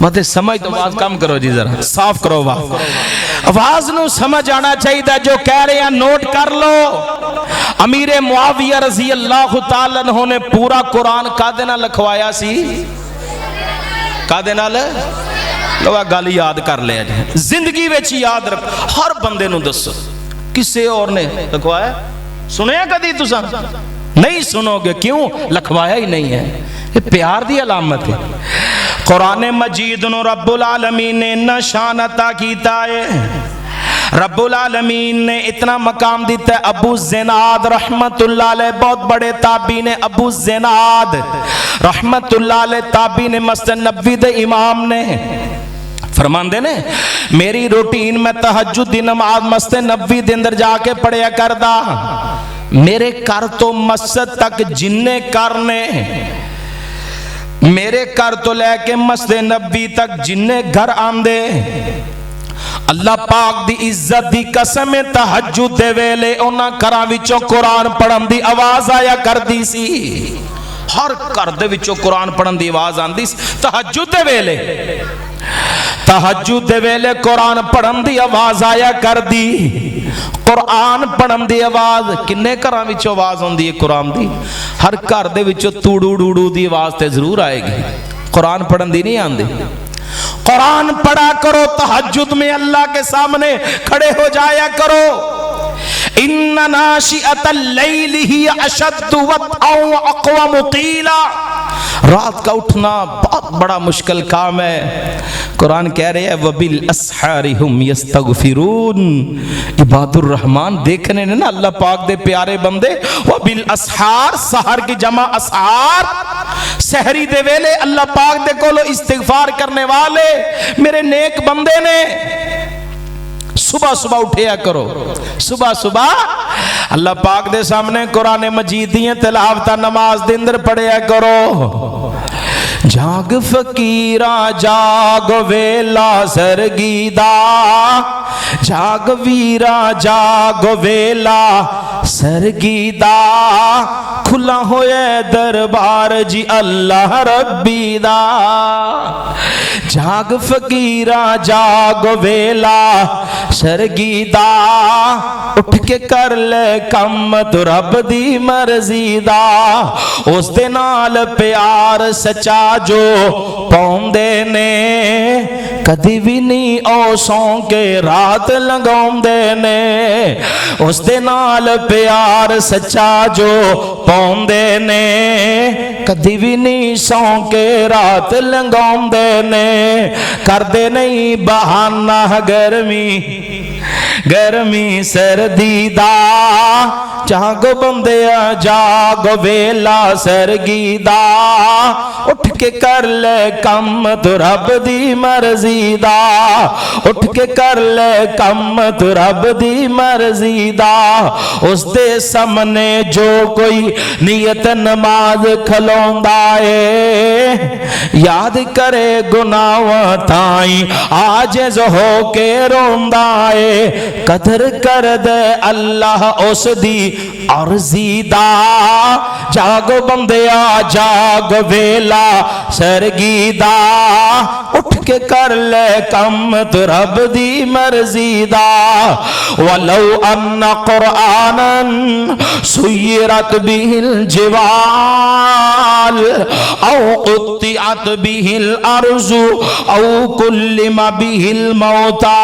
مت سمجھ تو آواز کم کرو جی, ذرا صاف کرو آواز نو سمجھ آنا چاہیے. جو کہہ رہے ہیں نوٹ کر لو. امیر معاویہ رضی اللہ تعالیٰ عنہ نے پورا قرآن کا دینا لکھوایا سی. کا دینا لو گل یاد کر لیا جائے, زندگی ویچ یاد رکھ. ہر بندے نو دسو کسے اور نے لکھوایا؟ سنیا کدی تساں؟ نہیں سنو گے. کیوں؟ لکھوایا ہی نہیں ہے. یہ پیار دی علامت ہے. قرآن مجید نو رب العالمین نے اتنا شان عطا کیتا ہے. رب العالمین نے اتنا مقام دیتا ہے. ابو زناد رحمت اللہ علیہ بہت بڑے تابعی نے. ابو زناد رحمت اللہ علیہ تابعی نے, مسجد نبوی دے امام نے فرمان دے نے میری روٹین میں تہجد دی نماز مسجد نبوی دے اندر جا کے پڑھیا کردا. میرے کر تو مسجد تک جننے کرنے, میرے کر تو لے کے مسجد نبوی تک جننے گھر آندے, اللہ پاک دی عزت دی قسم تہجد دے ویلے انہاں گھراں وچوں قرآن پڑھن دی آواز آیا کردی سی. ہر گھر دے وچوں قرآن پڑھن دی آواز آندی سی تہجد دے ویلے. تہجد دے ویلے قرآن پڑھن دی آواز آیا کردی. قرآن پڑھن دی آواز کنے گھراں وچوں آواز ہوندی ہے قرآن دی؟ ہر گھر دے وچوں توڑو ڈوڑو دی آواز تے ضرور آئے گی. قرآن پڑھن دی نہیں آندی. قرآن پڑھا کرو, تہجد میں اللہ کے سامنے کھڑے ہو جایا کرو. ان ناشئۃ اللیل ہی اشد وطئا واقوم قیلا. رات کا اٹھنا بہت بڑا مشکل کام ہے. قرآن کہہ رہے ہیں وبالاسحار ہم یستغفرون. عباد الرحمن دیکھنے نے نا اللہ پاک دے پیارے بندے, وبالاسحار سحر کی جمع اسحار, سحری دے ویلے اللہ پاک دے کولو استغفار کرنے والے میرے نیک بندے نے. صبح صبح اٹھیا کرو. صبح صبح اللہ پاک دے سامنے قرآن مجید دیاں تلاوتاں نماز دے اندر پڑھیا کرو. جاگ فقیرا جاگ ویلا سرگیدا, جاگ ویرا جاگ ویلا سرگیدا, کھلا ہوئے دربار جی اللہ ربی دا. جاگ فقیرا جاگ ویلا سرگیدا, اٹھ کے کر لے کم تو رب دی مرضی دا. اس دے نال پیار سچا جو پوندے نے, کدی بھی نہیں او سوں کے رات لنگاؤندے نے. اس دے نال پیار سچا جو پوندے نے, کدی بھی نہیں سوں کے رات لنگاؤندے نے. کردے نہیں بہانہ گرمی سردی دا, جاگو بندیا جاگو ویلا سرگی دا. اٹھ کے کر لے کم تو رب دی مرضی دا, اٹھ کے کر لے کم تو رب دی مرضی دا. اس دے سامنے جو کوئی نیت نماز کھلوندا اے, یاد کرے گناہ تائیں عاجز ہو کے روندا اے. قدر کر دے اللہ اس دی عرضی دا, جاگو بندیا جاگ ویلا سرگی دا. اٹھ کے کر لے کم تو رب دی مرضی دا ولو ان قرآنا سیرت به الجبال او قطعت به الارض او کلم به الموتى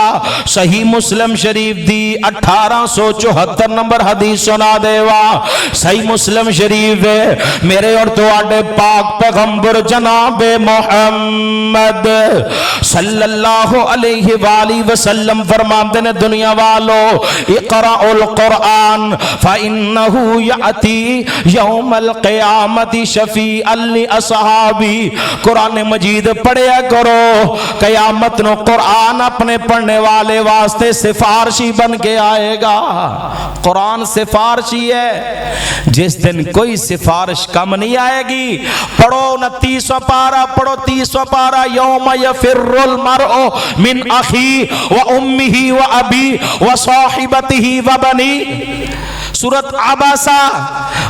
صحیح مسلم شریف دی 1874 نمبر حدیث سنا دیوا صحیح مسلم شریف ہے میرے اور تواڈے پاک پیغمبر جناب محمد صلی اللہ علیہ وآلہ وسلم فرماتے ہیں دنیا والو اقرأوا القرآن فإنه یأتی یوم القیامت شفیعا لأصحابی قرآن مجید پڑھیا کرو قیامت نو قرآن اپنے پڑھنے والے واسطے سفارشی بن کے آئے گا قرآن سفارشی ہے جس دن کوئی سفارش کم نہیں آئے گی پڑھو 29واں پارہ پڑھو 30واں پارہ یوم یفر المرء من اخی و امہ و ابی و صاحبتہ و بنی سورت عباسہ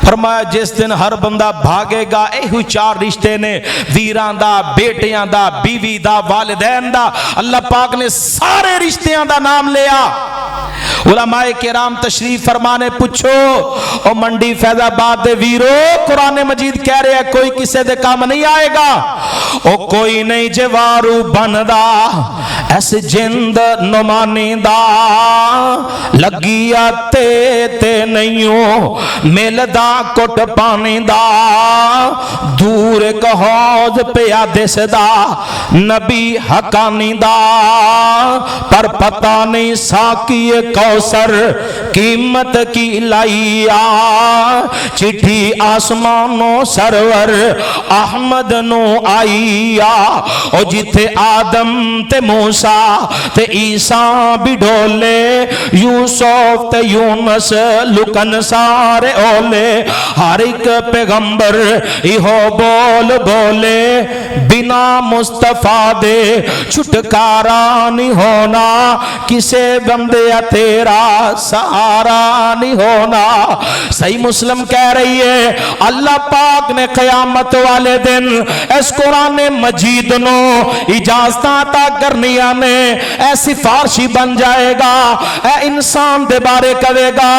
فرمایا جس دن ہر بندہ بھاگے گا ایہو 4 رشتے نے ویران دا بیٹیاں دا بیوی دا والدین دا اللہ پاک نے سارے رشتیاں دا نام لیا علماء کرام تشریف فرمانے پوچھو او منڈی فیض آباد دے ویرو قرآن مجید کہہ رہے ہیں کوئی کسے دے کام نہیں آئے گا او کوئی نہیں جوارو بندا ایس جند نمانی دا لگیا تے نئیوں میلدا کٹ پانی دا دور کہوز پیا دس دا نبی حقانی دا پر پتہ نہیں ساکی کوثر قیمت کی لائیا چٹھی آسمانوں سرور احمد نو آئیا او جتے آدم تے موسیٰ تے عیسیٰ بھی ڈولے یوسف تے یونس لکن سارے اولے ہر ایک پیغمبر ایہو بول بولے بنا مصطفیٰ دے چھٹکارا نہیں ہونا کسے بندے تیرا سہارا نہیں ہونا صحیح مسلم کہہ رہی ہے اللہ پاک نے قیامت والے دن اس قرآن مجید نو اجازتاں عطا کرنیاں نے ایسی فارشی بن جائے گا اے انسان دے بارے کہے گا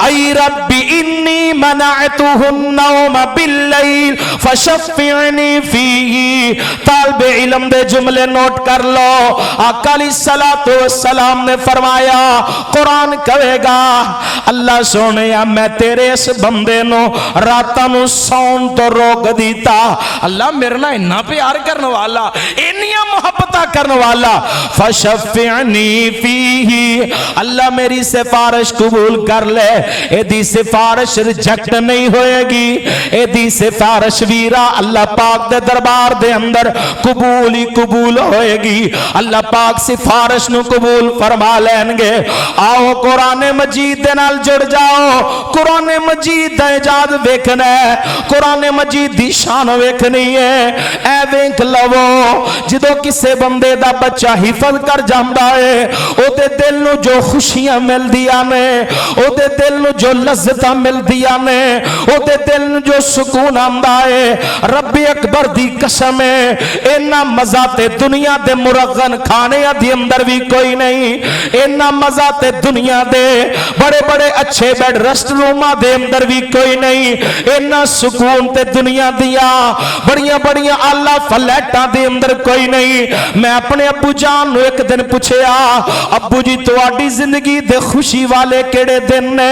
ای ربی انی منعتہ النوم باللیل فشفعنی فیہ طالب علم دے جملے نوٹ کر لو آقا علیہ السلام نے فرمایا قرآن کہے گا اللہ سونیا میں تیرے اس بندے نو راتاں نو سون تو روک دیتا اللہ میرے نہ اتنا پیار کرنے والا انیا محبتہ کرنے والا فشفعنی فیہ اللہ میری سفارش قبول کر لے اے دی سفارش ریجیکٹ نہیں ہوئے گی اے دی سفارش ویرا اللہ پاک دے دربار دے اندر قبول ہی قبول ہوئے گی اللہ پاک سفارش نو قبول فرما لین گے آؤ قرآن مجید دے نال جڑ جاؤ قرآن مجید دا اجاد ویکھنا ہے قرآن مجید دی شان ویکھنی ہے اے ویکھ لو جدو کسے بندے دا بچہ حفظ کر جاندا ہے او دے دل نو جو خوشیاں مل دیا نے او دے دل نو جو لذتاں مل دیا نے او دے دل نو جو سکون آندا ہے رب اکبر دی قسم ہے اینا مزہ تے دنیا دے مرغن کھانے دی اندر بھی کوئی نہیں اینا مزہ تے دنیا دے بڑے بڑے اچھے بیڈ ریسٹ روما دے اندر بھی کوئی نہیں اینا سکون تے دنیا دیا بڑیاں بڑیاں اللہ فلیٹاں دے اندر کوئی نہیں میں اپنے ابو جان نو ایک دن پوچھیا ابو جی تواڈی زندگی دے خوشی والے کیڑے دن نے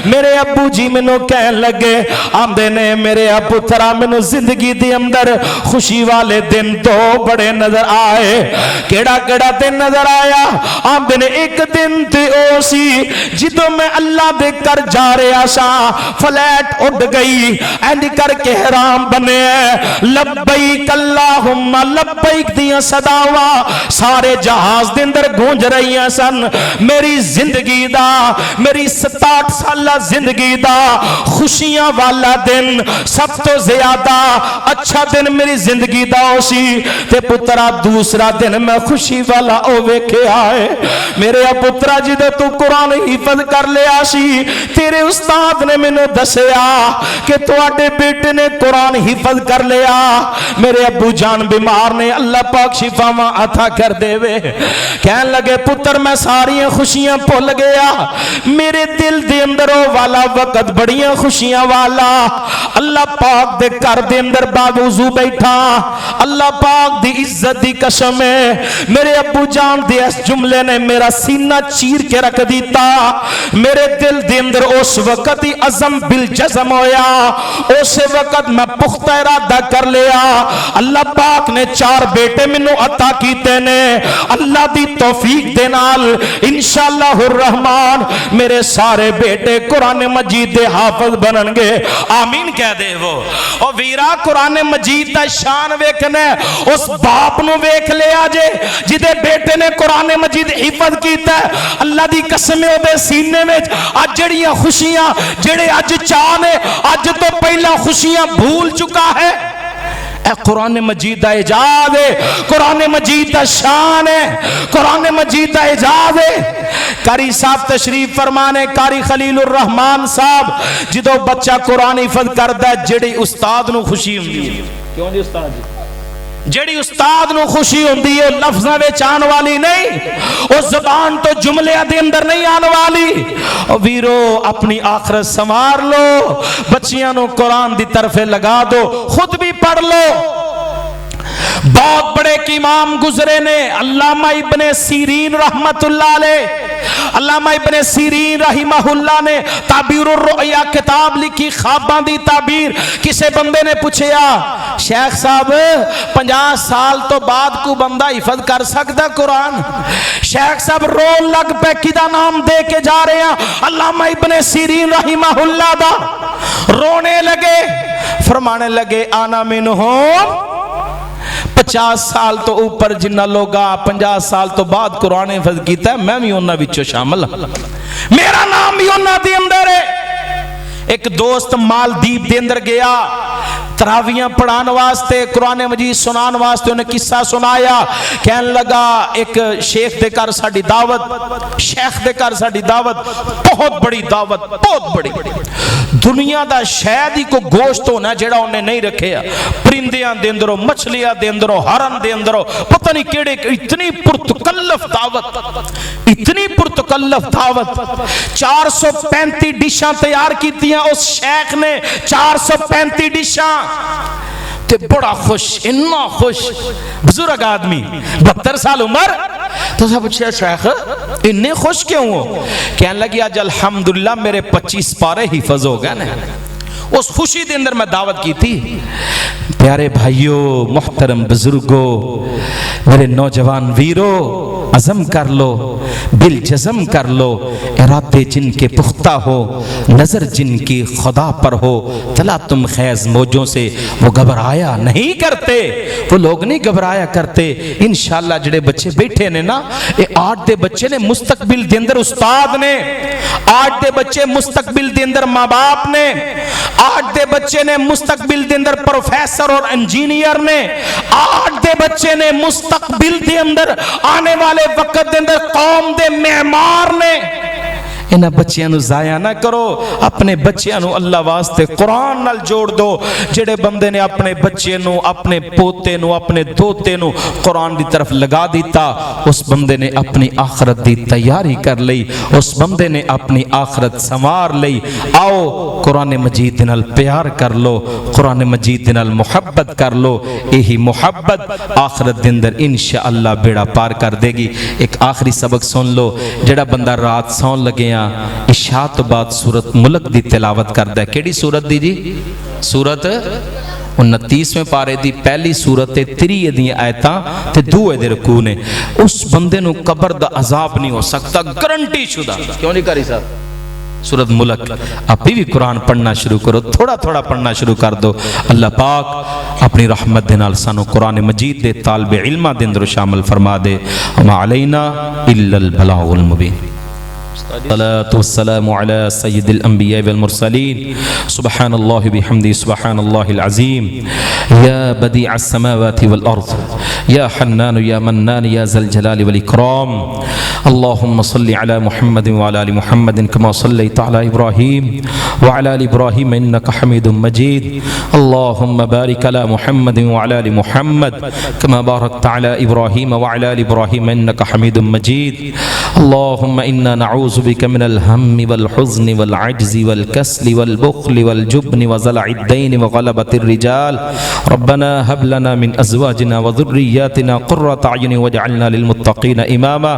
میرے ابو جی مینوں کہن لگے آندے نے میرے ابو ترا مینوں زندگی دے اندر خوشی والے دن دو بڑے نظر آئے کیڑا کیڑا دن نظر آیا آندے نے ایک دن تے او سی جدوں میں اللہ دے کر جا رہا سا فلیٹ اڑ گئی اینڈ کر کے حرام بنے لبیک اللہم لبیک دیاں صداواں سارے جہاز دے اندر گونج رہی ہیں سن میری زندگی دا میری 67 سالہ زندگی دا خوشیاں والا دن سب تو زیادہ اچھا دن میری زندگی دا ہو سی تے پترا دوسرا دن میں خوشی والا او ویکھے آئے میرے پترا جدے تو قرآن حفظ کر لیا سی تیرے استاد نے میں نے دسیا کہ تواڈے بیٹے نے قرآن حفظ کر لیا میرے ابو جان بیمار نے اللہ پاک شفاواں عطا کر دے وے کہن لگے پتر میں ساری خوشیاں بھول گیا میرے دل دے اندر والا وقت بڑیاں خوشیاں والا اللہ پاک دے کر دے اندر بعد وضو بیٹھا اللہ پاک دی عزت دی قسم ہے میرے ابو جان دے اس جملے نے میرا سینہ چیر کے رکھ دیتا میرے دل دے اندر اس وقت ہی عزم بالجزم ہویا اس وقت میں پختہ ارادہ کر لیا اللہ پاک نے 4 بیٹے منو عطا کیتے نے اللہ دی توفیق دے نال انشاءاللہ الرحمن میرے سارے بیٹے قرآن مجید دے حافظ بنن گے آمین کہہ دے وہ اور ویرا قرآن مجید دا شان ویکھنا اس باپ نو ویکھ لیا جے جدے بیٹے نے قرآن مجید حفظ کیتا ہے اللہ دی قسم او دے سینے وچ اج جڑیاں خوشیاں جڑے اج چاہ نے اج تو پہلا خوشیاں بھول چکا ہے اے قرآن مجید دا اعجاز ہے قرآن مجید دا شان ہے قرآن مجید دا اعجاز ہے قاری صاحب تشریف فرمانے قاری خلیل الرحمان صاحب جدو بچہ قرآن حفظ کردا ہے جڑی استاد نو خوشی ہوندی ہے کیوں جی استاد جی جڑی استاد نو خوشی ہوندی ہے لفظاں وچ آن والی نہیں او زبان تو جملے دے اندر نہیں آن والی او ویرو اپنی آخرت سنوار لو بچیاں نو قرآن دی طرف لگا دو خود بھی پڑھ لو بہت بڑے کی امام گزرے نے علامہ ابن سیرین رحمت اللہ علیہ علامہ ابن سیرین رحمہ اللہ نے تعبیر الرؤیا کتاب لکھی خواباں دی تعبیر کسے بندے نے پوچھیا شیخ صاحب 50 سال تو بعد کو بندہ حفظ کر سکتا قرآن شیخ صاحب رول لگ پہ کدا نام دے کے جا رہے ہیں علامہ ابن سیرین رحمہ اللہ دا رونے لگے فرمانے لگے آنا منہم 50 سال تو اوپر جنہ لوگا 50 سال تو بعد قرآن حفظ کیتا ہے میں بھی انہاں وچوں شامل میرا نام بھی انہاں دے اندر ہے ایک دوست مالدیپ دے اندر گیا تراویاں پڑھان واسطے قرآن مجید سنان واسطے انہیں قصہ سنایا کہن لگا ایک شیخ دے کر ساڑی دعوت شیخ دے کر ساڑی دعوت بہت بڑی دعوت بہت بڑی دنیا دا شاید ہی کو گوشت ہونا جڑا انہیں نہیں رکھے پرندیاں دے اندروں مچھلیاں دے اندروں ہرن دے اندروں پتہ نہیں کیڑے اتنی پرتکلف دعوت اتنی پرتکلف دعوت 435 ڈشاں تیار کیتیاں اس شیخ نے 435 ڈشاں تے بڑا خوش اتنا خوش بزرگ آدمی 72 سال عمر تو سب پوچھا شیخ اتنے خوش کیوں ہو کہنے لگی آج الحمدللہ میرے 25 پارے حفظ ہو گئے نا اس خوشی دے اندر میں دعوت کی تھی پیارے بھائیو محترم بزرگو میرے نوجوان ویرو عزم کر لو بالجزم کر لو ارادے جن کے پختہ ہو نظر جن کی خدا پر ہو چلا تم خیز موجوں سے وہ گھبرایا نہیں کرتے وہ لوگ نہیں گھبرایا کرتے انشاءاللہ جڑے بچے بیٹھے نے نا یہ 8 دے بچے نے مستقبل دے اندر استاد نے 8 دے بچے مستقبل دے اندر ماں باپ نے 8 دے بچے نے مستقبل دے اندر پروفیسر اور انجینئر نے 8 دے بچے نے مستقبل دے اندر آنے والے وقت دے اندر قوم دے معمار نے انہاں بچیاں نو ضائع نہ کرو اپنے بچیاں نو اللہ واسطے قرآن نال جوڑ دو جڑے بندے نے اپنے بچے نو اپنے پوتے نو اپنے دوتے نو قرآن دی طرف لگا دیتا اس بندے نے اپنی آخرت دی تیاری کر لئی اس بندے نے اپنی آخرت سنوار لئی آؤ قرآن مجید نال پیار کر لو قرآن مجید نال محبت کر لو یہی محبت آخرت دے اندر انشاءاللہ بیڑا پار کر دے گی ایک آخری سبق سن لو جڑا بندہ رات سون لگے عشاء تو بعد سورت ملک دی تلاوت کردا ہے کیڑی سورت دی جی سورت 29ویں پارے دی پہلی سورت 3 دی آیتاں تے 2 دے رکوع نے اس بندے نو قبر دا عذاب نہیں ہو سکتا گارنٹی شدہ کیوں نہیں کری صاحب سورت ملک آپ بھی قرآن پڑھنا شروع کرو تھوڑا تھوڑا پڑھنا شروع کر دو اللہ پاک اپنی رحمت دے نال سانو قرآن مجید دے طالب علمہ دے اندر شامل فرما دے وما علینا الا البلاغ المبین الصلاة والسلام على سيد الأنبياء والمرسلين سبحان الله بحمده سبحان الله العظيم يا بديع السماوات والأرض يا حنان يا منان يا ذا الجلال والإكرام اللهم صل على محمد وعلى آل محمد كما صليت على إبراهيم وعلى آل إبراهيم إنك حميد مجيد اللهم بارك على محمد وعلى آل محمد كما باركت على إبراهيم وعلى آل إبراهيم إنك حميد مجيد اللهم إنا نعوذ بك من الهم والحزن والعجز والكسل والبخل والجبن وزلع الدين وغلبة الرجال ربنا هب لنا من أزواجنا وذرياتنا قرة أعين واجعلنا للمتقين إماما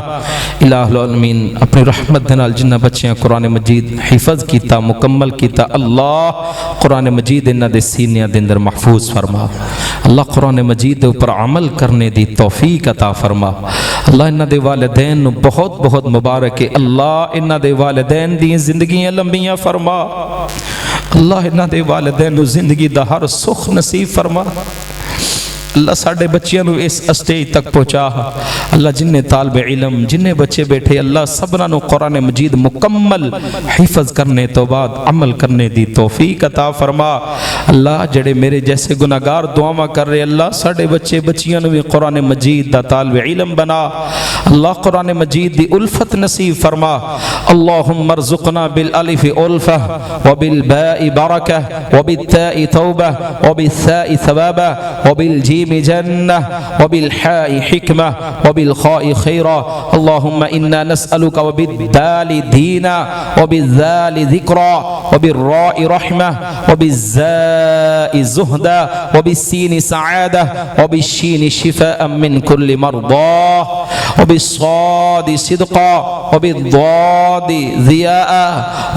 الہ العالمین اپنی رحمت نال جنہ بچیاں قرآن مجید حفظ کیتا مکمل کیتا اللہ قرآن مجید انہاں دے سینیاں دے اندر محفوظ فرما اللہ قرآن مجید دے اوپر عمل کرنے دی توفیق عطا فرما اللہ انہاں دے والدین نو بہت بہت مبارک ہے اللہ انہاں دے والدین دی زندگیاں لمبیاں فرما اللہ انہاں دے والدین نو زندگی دا ہر سخ نصیب فرما اللہ ساڑھے بچیاں نو اس اسٹیج تک پہنچا اللہ جن طالب علم جن بچے بیٹھے اللہ سبنا نو قرآن مجید مکمل حفظ کرنے تو بعد عمل کرنے دی توفیق عطا فرما اللہ جڑے میرے جیسے گناہگار دعا کر رہے اللہ ساڑھے بچے بچیاں نو قرآن مجید دا طالب علم بنا اللہ قرآن مجید دی الفت نصیب فرما اللہم ارزقنا بالالف الفہ وبالباء برکہ وبالتاء توبہ وبالثاء ثوابہ وبالجیم جنة وبالحاء حكمة وبالخاء خيرا اللهم إنا نسألك وبالدال دينا وبالذال ذكرا وبالراء رحمة وبالزاء زهدا وبالسين سعادة وبالشين شفاء من كل مرضى وبالصاد صدقا وبالضاد ضياء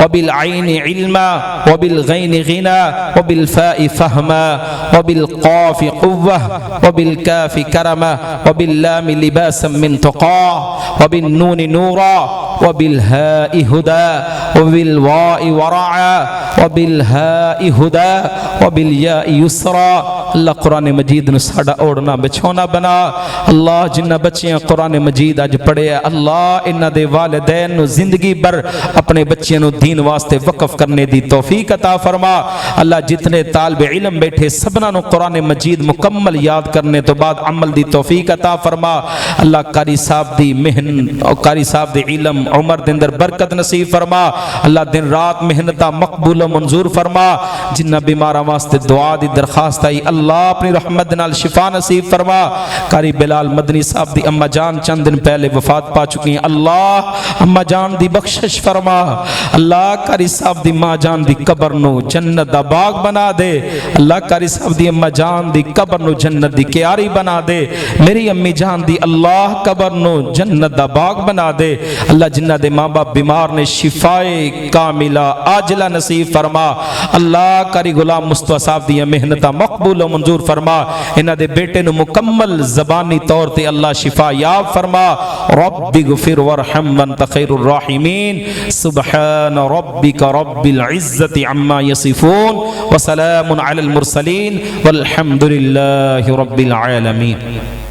وبالعين علما وبالغين غنى وبالفاء فهما وبالقاف قوة وبالكاف كرما وباللام لباسا من تقى وبالنون نورا وبالهاء هدى وبالواء ورعا وبالهاء هدى وبالياء يسرا اللہ قرآن مجید نے ساڑا اوڑنا بچھونا بنا اللہ جنہ بچیاں قرآن مجید آج پڑھے اللہ انہ دے والدین نو زندگی بر اپنے بچیاں نو دین واسطے وقف کرنے دی توفیق عطا فرما اللہ جتنے طالب علم بیٹھے سبنا نو قرآن مجید مکمل یاد کرنے تو بعد عمل دی توفیق عطا فرما اللہ قاری صاحب دی محنت اور قاری صاحب دی علم عمر دے اندر برکت نصیب فرما اللہ دن رات محنتہ مقبول و منظور فرما جنہ بیمارہ واسطے دعا دی درخواست آئی اللہ اپنی رحمت نال شفا نصیب فرما قاری بلال مدنی صاحب دی اماں جان چند دن پہلے وفات پا چکی ہیں اللہ اماں جان دی بخشش فرما اللہ قاری صاحب دی ماں جان دی قبر نو جنت دا باغ بنا دے اللہ قاری صاحب دی اماں جان دی قبر نو جنت دی کیاری بنا دے میری امی جان دی اللہ قبر نو جنت دا باغ بنا دے اللہ جنہ دے ماں باپ بیمار نے شفائے کاملہ آجلہ نصیب فرما اللہ قاری غلام مصطفیٰ صاحب دی محنتہ مقبول و منظور فرما انہ دے بیٹے نو مکمل زبانی طور تے اللہ شفا یاب فرما رب اغفر ورحم وانت خیر الراحمین سبحان ربک رب العزت عما یصفون وسلام علی المرسلین والحمد للہ رب العالمین